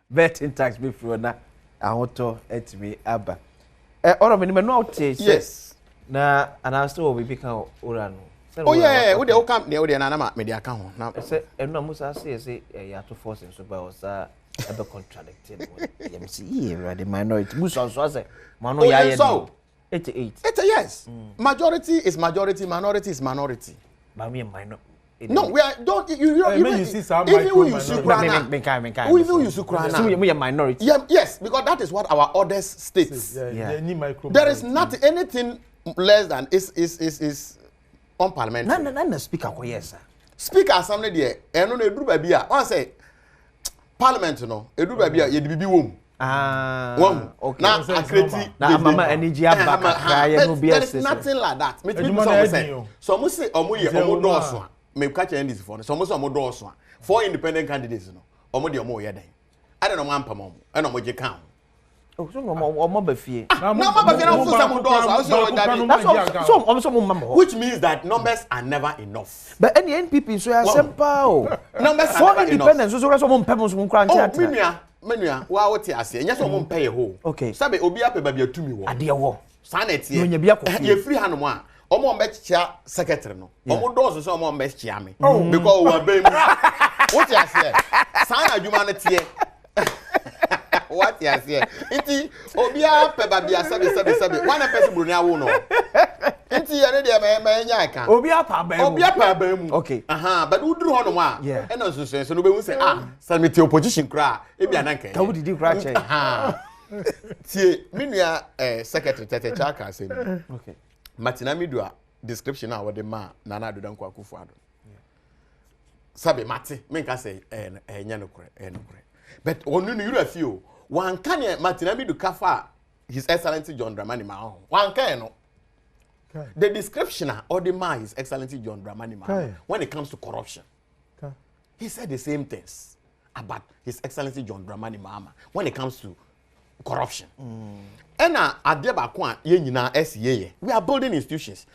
Betting tax before na ahoto etimi aba. Ora me no taste. Yes. Na anasto will be kan ora no. Oh yeah, we dey come there we dey na me dey aka ho. Na say enu amusa say ya to force so ba o sa e be contradicting. You see here the minority. Musa so say mano ya ye. 88. Yes. Majority is majority, minority is minority. But me minor. No, we are don't you see some even you sukrana. We even you sukrana. So we are minority. Yeah, yes, because that is what our orders states. There is not anything less than is unparliamentary. Na speaker ko yes sir. Speaker assembly there eno na eduru ba bia. One say parliament no eduru ba bia ye de bibi wom. One. Okay. Now accredited. Now mama energy back cry no be there is nothing like that. Me say. So mo say omo do so a. Me catch this for. So mo say omo do so a. 4 independent candidates no. Omo de omo ye dan. I don't know man pam omo. E no mo je kan. Oh, so omo ba fie. Na mo ba fie na full some do so. Which means that numbers are never enough. But any NPP so ya simple. Numbers are never independent so omo mpem so nkran ntia. Menua wa wote ase enya so mo mpa ye ho okay sabe obi apeba bia tumi wo ade wo sanet ye nya bia kofi ye free hanom a omo mbe chia secretary no omo dozo so omo mbe chia me because we abem wote ase sana adwuma no tie what you say iti obi apeba bia sabe one person buru na wo no iti ye ne de me nya aka obi apa ba mu okay but uduru honom a e na so no be hu say sanity opposition kra e bia na nkan ka wo didi kra che tie menua secretary tete chaka say okay matina midua description a wode ma na na adodan kwa kufu ado sabe mate menka say enya no kure but onu no yura fio wan kan matina midu kafa his excellency John Dramani Mahama wan kan no the description of the man His Excellency John Dramani Mahama when it comes to corruption. He said the same things about His Excellency John Dramani Mahama when it comes to corruption. And ade ba ko a ye nyina SEA we are building institutions.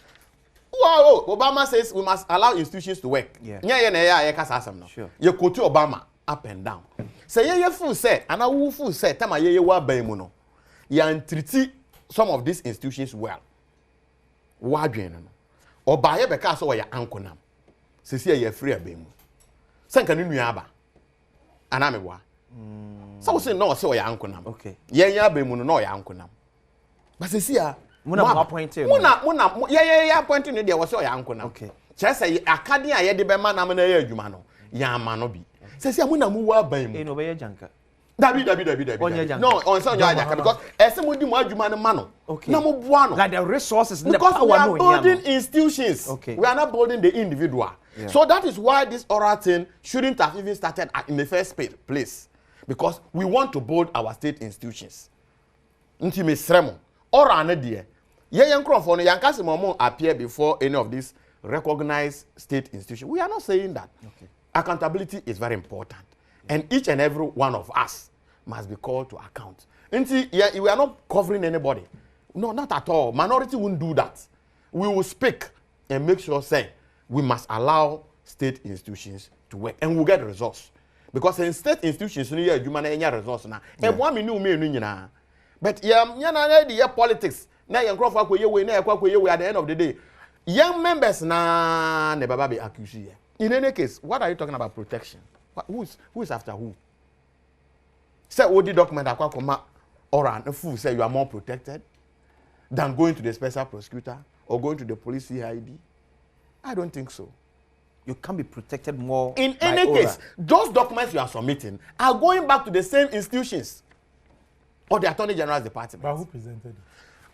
Wow, Obama says we must allow institutions to work. Nya ye na ye kasa asem no. Ye quote Obama up and down. Say ye full say and wu full say time ye wa ban mu no. Ya treat some of these institutions well. Wadwen no oba ye beka so ya ankonam sesi ye free abemu sanka ne nua aba ana mewa so say no say ya ankonam okay ye ya abemu no ya ankonam but sesi a muna appointed muna ye appointed no de wo say ya ankonam okay che say akade a ye de be ma na me na ye adwuma no ya ama no bi sesi a muna mu wa abemu no be ye janka Dabi. No, on so you because esemudi mu adwuma no ma no. Na mo boa no. Like the resources and the power we are building institutions. Okay. We are not building the individual. Yeah. So that is why this oral thing shouldn't have even started in the first place. Because we want to build our state institutions. Nti me sremo. Oral na de. Ye yankronfo no yankase mo appear before any of these recognized state institutions. We are not saying that. Okay. Accountability is very important. And each and every one of us must be called to account. We are not covering anybody. No, not at all. Minority won't do that. We will speak and make sure, say, we must allow state institutions to work. And we'll get results. Because in state institutions, you need results now. But yeah, politics. Now at the end of the day, young members na never be accused. In any case, what are you talking about protection? Who is after who? Say what the document akwa or an fool say you are more protected than going to the special prosecutor or going to the police CID. I don't think so. You can't be protected more. In any case, those documents you are submitting are going back to the same institutions or the Attorney General's department. But who presented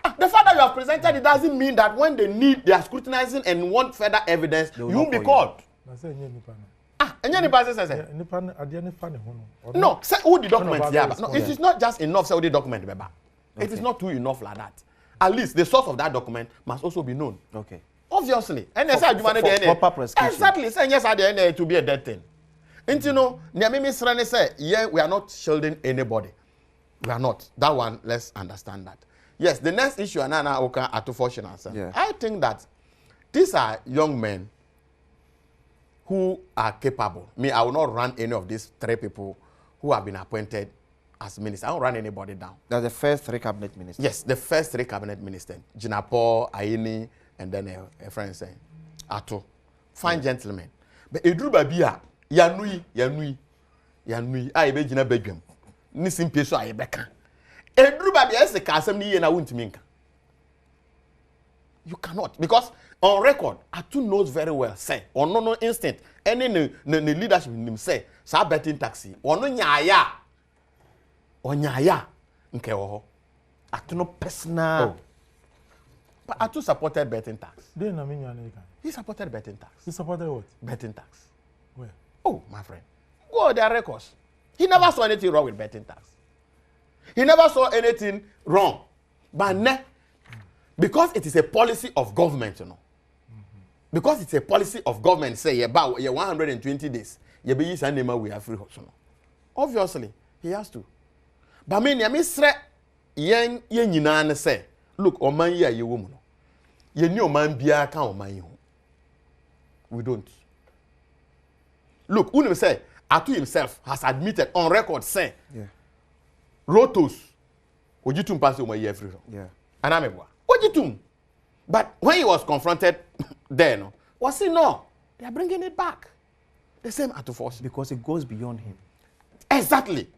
it? The fact that you have presented it doesn't mean that when they are scrutinizing and want further evidence, you will be called. No, say who the document there. No, it is not just enough say who the document beba. It is not too enough like that. At least the source of that document must also be known. Okay. Obviously. And say proper prescription. Exactly. Say yes at the end to be a dead thing. And you know, Niamimi Srani say, yeah, we are not shielding anybody. We are not. That one, let's understand that. Yes, the next issue Anana Oka Atufoshin answer. Yeah. I think that these are young men who are capable. I will not run any of these 3 people who have been appointed as ministers. I won't run anybody down. That's the first 3 cabinet ministers. Yes, the first 3 cabinet ministers. Jinapo, Aini, and then a friend saying, Ato. Fine gentlemen. But Edru Babia, Yanui. I be Jina Bedroom. Nisim Peso Ayebeka. Edru Babia is the Kasam and I won't minka. You cannot. Because on record, Atu knows very well, say, or no instant, any leadership in him say, sa betting taxi, or no nyaya, nke oho. Atu no personal. But Atu supported betting tax. He supported betting tax. He supported what? Betting tax. Where? Oh, my friend. Go their records. He never saw anything wrong with betting tax. He never saw anything wrong. But because it is a policy of government, you know. Because it's a policy of government, say about 120 days, you be use anima we are free. Obviously, he has to. But me sre yen nyina say, look, o man ye woman. Ye ni o man bia kan o man hu. We don't. Look, Unim say, Atu himself has admitted on record, say, Rotos, Ojitum pass over year free. Yeah. And I'm a boy. Ojitum. But when he was confronted there, no, was he no? They are bringing it back. The same Atu force. Because it goes beyond him. Exactly.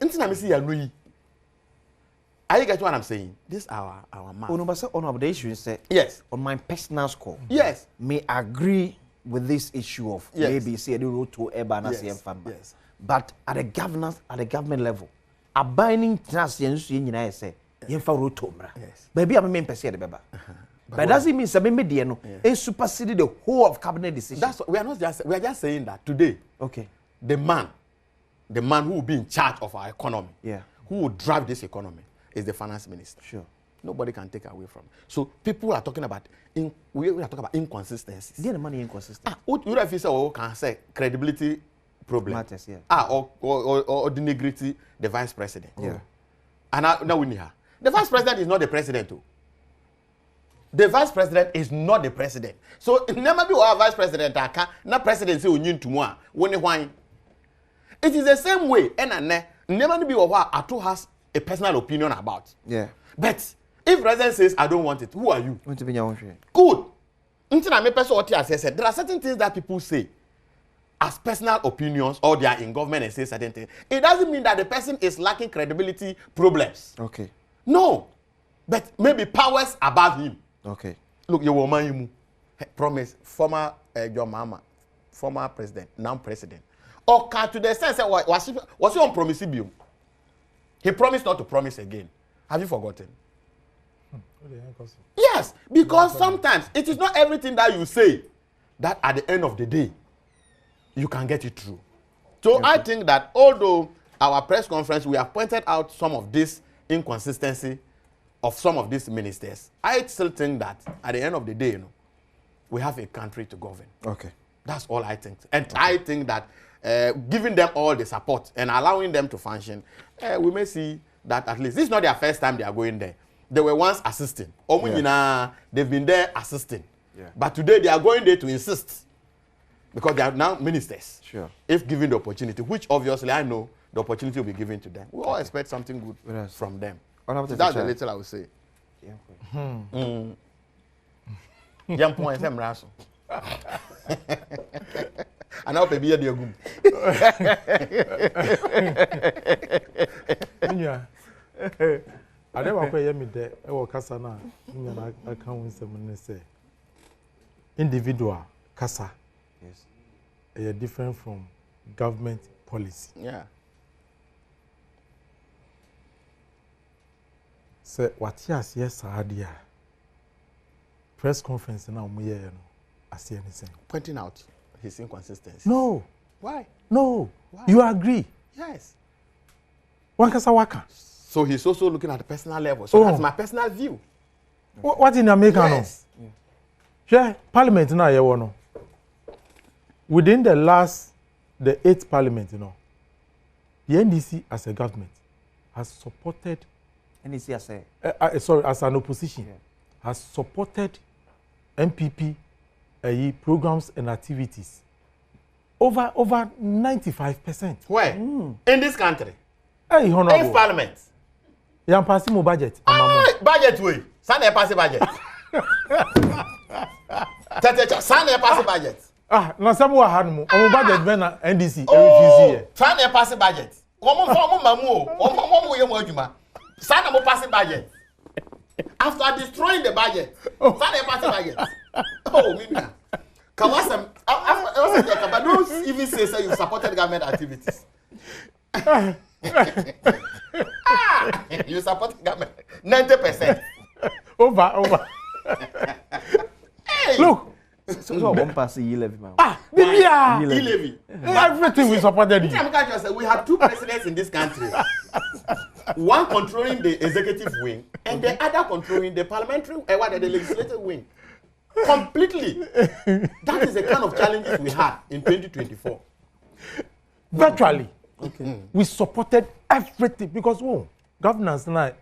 Are you getting what I'm saying? This is our man. On the issue, say, yes. On my personal score, yes, may agree with this issue of maybe say the road to Ebana yes. But at the government level, a binding trust in United say, Yenfa road to yes. Baby, I'm a person, beba. But doesn't mean some media no supersede the whole of cabinet decision. That's we are just saying that today. Okay. The man who will be in charge of our economy, who will drive this economy, is the finance minister. Sure. Nobody can take away from it. So people are talking about we are talking about inconsistencies. The money inconsistent. What you have to can say credibility problem. Matters, or denigrate the vice president. Yeah. And now we need her. The vice president is not the president too. The vice president is not the president. So never be our vice president na president say onyin tumu why. It is the same way and never be what Atu has a personal opinion about. Yeah. But if president says I don't want it, who are you? Want to be your own share. Good. There are certain things that people say as personal opinions or they are in government and say certain things. It doesn't mean that the person is lacking credibility problems. Okay. No. But maybe powers above him. Okay. Look, your woman you promise former your mama, former president, now president. Or can to the sense that was he on promising? He promised not to promise again. Have you forgotten? Yes, because sometimes it is not everything that you say that at the end of the day you can get it through. So I think that although our press conference we have pointed out some of this inconsistency of some of these ministers, I still think that at the end of the day, we have a country to govern. Okay. That's all I think. And I think that giving them all the support and allowing them to function, we may see that at least this is not their first time they are going there. They were once assisting. They've been there assisting. Yeah. But today they are going there to insist because they are now ministers. Sure. If given the opportunity, which obviously I know the opportunity will be given to them. We all expect something good from them. So that's the little I would say. Young point, I'm raso. And now baby, you're good. I never quite hear me there. I was Kasana. I can't say individual Kasa. Yes. Are different from government policy. Yeah. Say what yes, idea. Press conference now, I see anything. Pointing out his inconsistency. No. Why? No. Why? You agree? Yes. One Kasa waka. So he's also looking at the personal level. So that's my personal view. What in America? Yes. Yeah, Parliament now, you know. Within the 8th Parliament, the NDC as a government has supported. NDC as a as an opposition, has supported MPP programs and activities over 95%. Where? In this country? Hey, honorable. In Parliament? You passing my budget. Budget way. Sane pass budget. Sane pass budget. Na sabu wa hanu. Omo budget be na NDC refuse here. Sane pass budget. Omo mamu o. Omo ye mo adwuma. Sane mo pass budget. After destroying the budget. Sane pass budget. Oh, mina. Kawasam after don't even say you supported government activities. You support government 90%. Over. Hey. Look. So one pass E-levy, man. E-levy. Everything we supported you. We have 2 presidents in this country. one controlling the executive wing and the other controlling the parliamentary, the legislative wing. Completely. That is the kind of challenges we had in 2024. Virtually. Okay. We supported everything because governance now,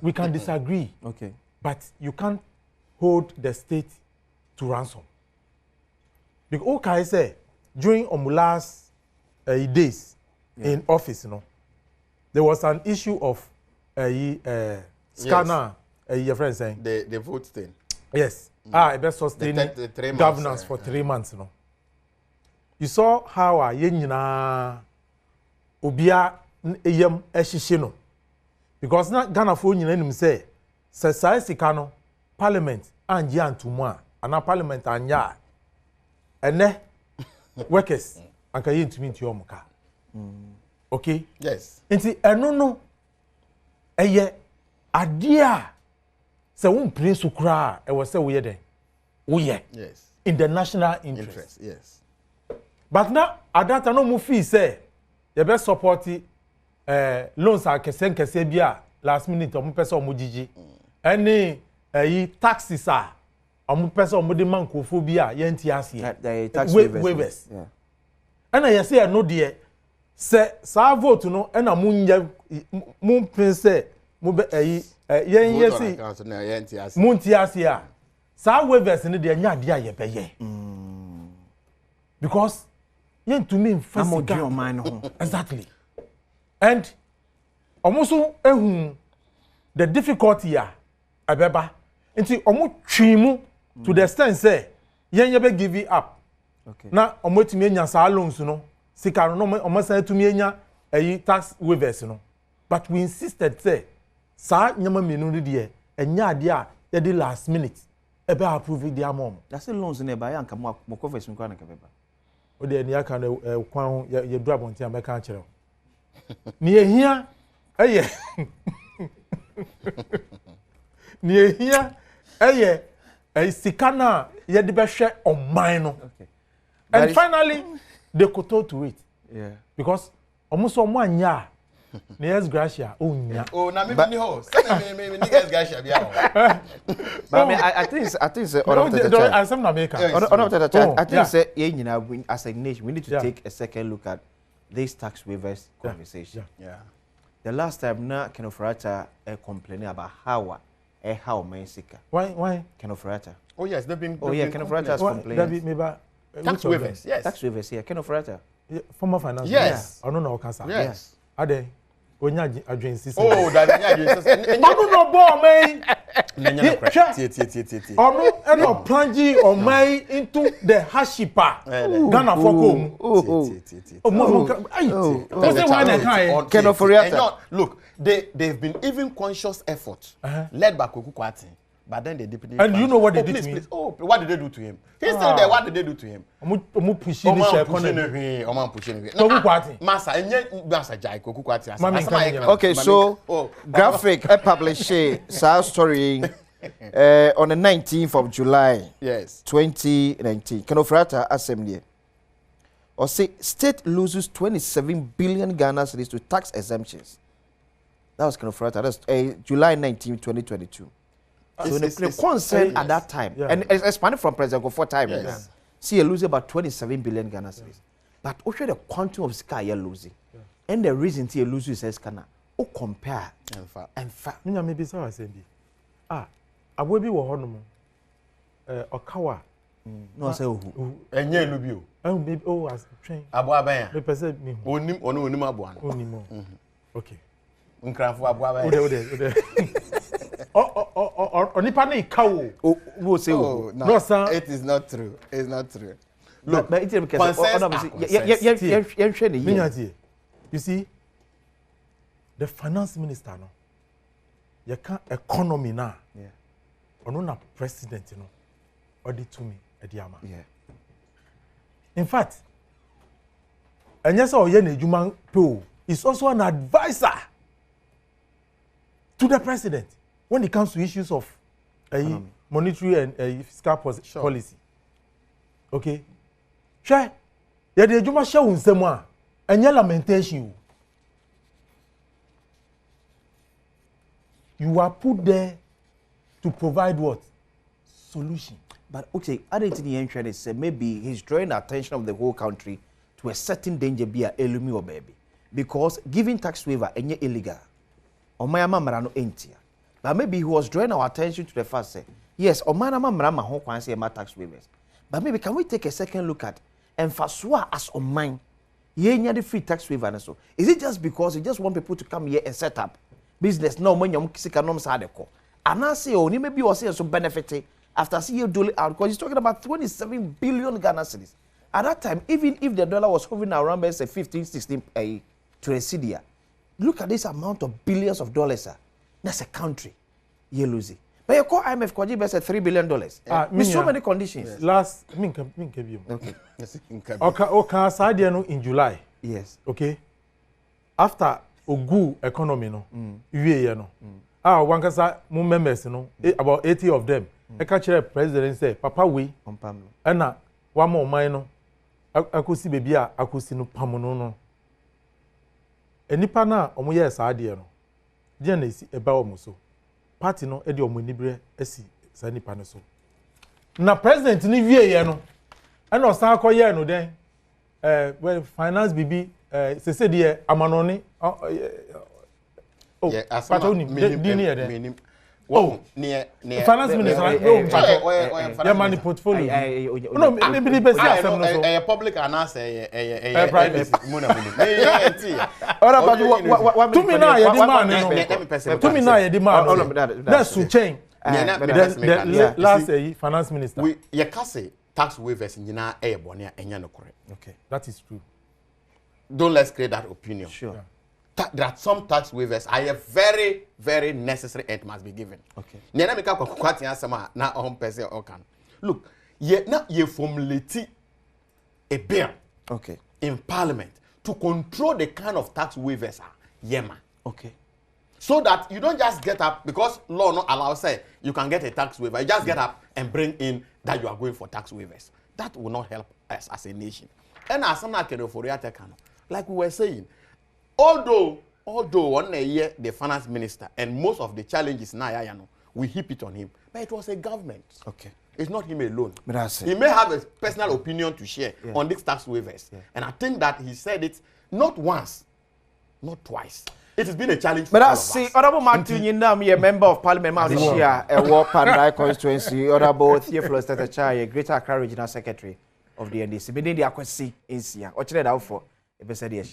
we can disagree. Okay. But you can't hold the state to ransom. Because okay, I say during Omula's days in office, there was an issue of scanner. Your friend saying the vote thing. Yes. I best sustain governance for 3 months. You saw how yenina obia eyam ehihye no because na Ghana for nyina nim say sika no parliament anje antumu a ana parliament anya ene workers anka yentumi nti omuka. Okay? Yes. Nti eno no eye ade a se won pray so kra e wo se wo ye den wo ye. Yes. In the national interest. Yes. But now at that time no mu fee say you best support loans are kese bia last minute omo pese omo gigi any taxes are omo pese omo de man kofo bia ye nti ase tax waivers. Yeah. And I say no there say sa vote no na mu nya mu pense mu be yen yesi mu nti ase a sa waivers ni de nya de aye be ye. Because yen to me exactly. And almost the difficulty abeba nti omo twimu to the extent say yen ye be give it up. Okay. Na omo timi enya sa loans no sika no omo san tumi enya tax waivers no. But we insisted say sa nyama menu no de enya ade a ye the last minute e be approve the amount. That's the loans in ba yanka mo confess nko na kabeba. O de ni aka na kwan ye du abonti am be kan kire. Ni ehia eye ni ehia eye sika na ye de be hwe oman no. Okay. And finally they could to it. Yeah. Because almost someone nya Yes, Gracia. Oh, yeah. Oh, na me ni ho. Say me niggas Gracia bia ho. But I think I some na make. I think say ye nyina as a nation we need to take a second look at this tax waivers conversation. Yeah. The last time na Kenofrata complaining about how Mensika. Why? Kenofrata. Oh yes, they've been. Oh yeah, Kenofrata has complained. Tax waivers. Yes. Tax waivers. Yeah, Kenofrata. Former finance. Yes. I don't know Okasa. Yes. Ade. Onya agency. Oh, that agency. No ball man. Tie. No plunge or my into the hashipa. Ghana for Look, they've been even conscious effort led by Koku Kwati. But then they deputy. And you know what they did to me? Oh, what did they do to him? He's still there. What did they do to him? Pushing Okay, so graphic published sa story on the 19th of July. Yes. 2019. Kenofrata Assembly. Or say state loses 27 billion Ghana cedis to tax exemptions. That was Kenofrata. That's July 19, 2022. So the concern at that time, and it's expanded from President Go 4 times. Yes. See, you lose about 27 billion Ghana cedis. But also the quantum of sky you're losing. And the reason you lose is Ghana. Oh, compare. In fact. Maybe so I said. I will be one Okawa. No, say who? And ye lubio. Oh, maybe as train. Abuabaya. Represent me. Onim abuan. Onimo. Okay. Unkrafu abuabaya. Onipa na ikawo. Who say who? No, sir. It is not true. It's not true. Look, but it's because you see, the finance minister no, you can't economy na. Yeah. Ono na president no, odi to me ediama. Yeah. In fact, and yes, oye na ejuma po is also an advisor to the president when it comes to issues of monetary and fiscal policy. Okay? Sure. Ya de ejuma sha unsemu a enye lamentation. You are put there to provide what? Solution. But okay, I didn't think the say maybe he's drawing the attention of the whole country to a certain danger be a elumi or baby. Because giving tax waiver is illegal. Omayama marano entia. But maybe he was drawing our attention to the fact say, yes, Omayama marama ho kwan say tax waivers. But maybe can we take a second look at and faswa as on mine? Ye the free tax waiver and so. Is it just because you just want people to come here and set up business? No, when you sika nom sa de ko. And I say, oh, maybe you say so benefit after see you do out because he's talking about 27 billion Ghana cedis. At that time, even if the dollar was hovering around say 15, 16 to a CDA, look at this amount of billions of dollars. That's a country. You lose it. But you call IMF Kwaji say $3 billion. With so many conditions. Yes. Last okay. Okay, Sadia in July. Yes. Okay. After Ogu economy no, one can say members about 80 of them. I catch the president say, Papa we, and one more minor. I could see baby, I could see no pamono. And nipa na omoye Sadia no. Dia na esi eba omuso. Party no e de omonibre esi sa nipa no so. Na president ni wie ye no. And no san akoye no den when finance bibi se de amanoni patoni di ni ye den. Oh, near finance minister yeah money portfolio. No, maybe the best a public and I say a private money. To me now you demand. To me now you demand. That's to change. The last finance minister. We ye kase tax waivers nyina e bone enya no correct. Okay, that is true. Don't let's create that opinion. Sure. There are some tax waivers are very, very necessary and must be given. Okay. Nyana meka kwa kwati ansama na person okan. Look, ye formulate a bill. Okay. In parliament to control the kind of tax waivers yema. Okay. So that you don't just get up because law not allow say you can get a tax waiver. You just get up and bring in that you are going for tax waivers. That will not help us as a nation. And as some like we were saying, although one year the finance minister and most of the challenges now we heap it on him, but it was a government. Okay. It's not him alone. But he may have a personal opinion to share on these tax waivers. Yeah. And I think that he said it not once, not twice. It has been a challenge but for all I of see, us. Honorable Martin, you know me, a member of Parliament this year, a War Pandai constituency, Honorable Theophilus Tetachai, a Greater Accra Regional Secretary of the NDC. But then the Akwesi in Sia. What you out for? A better year,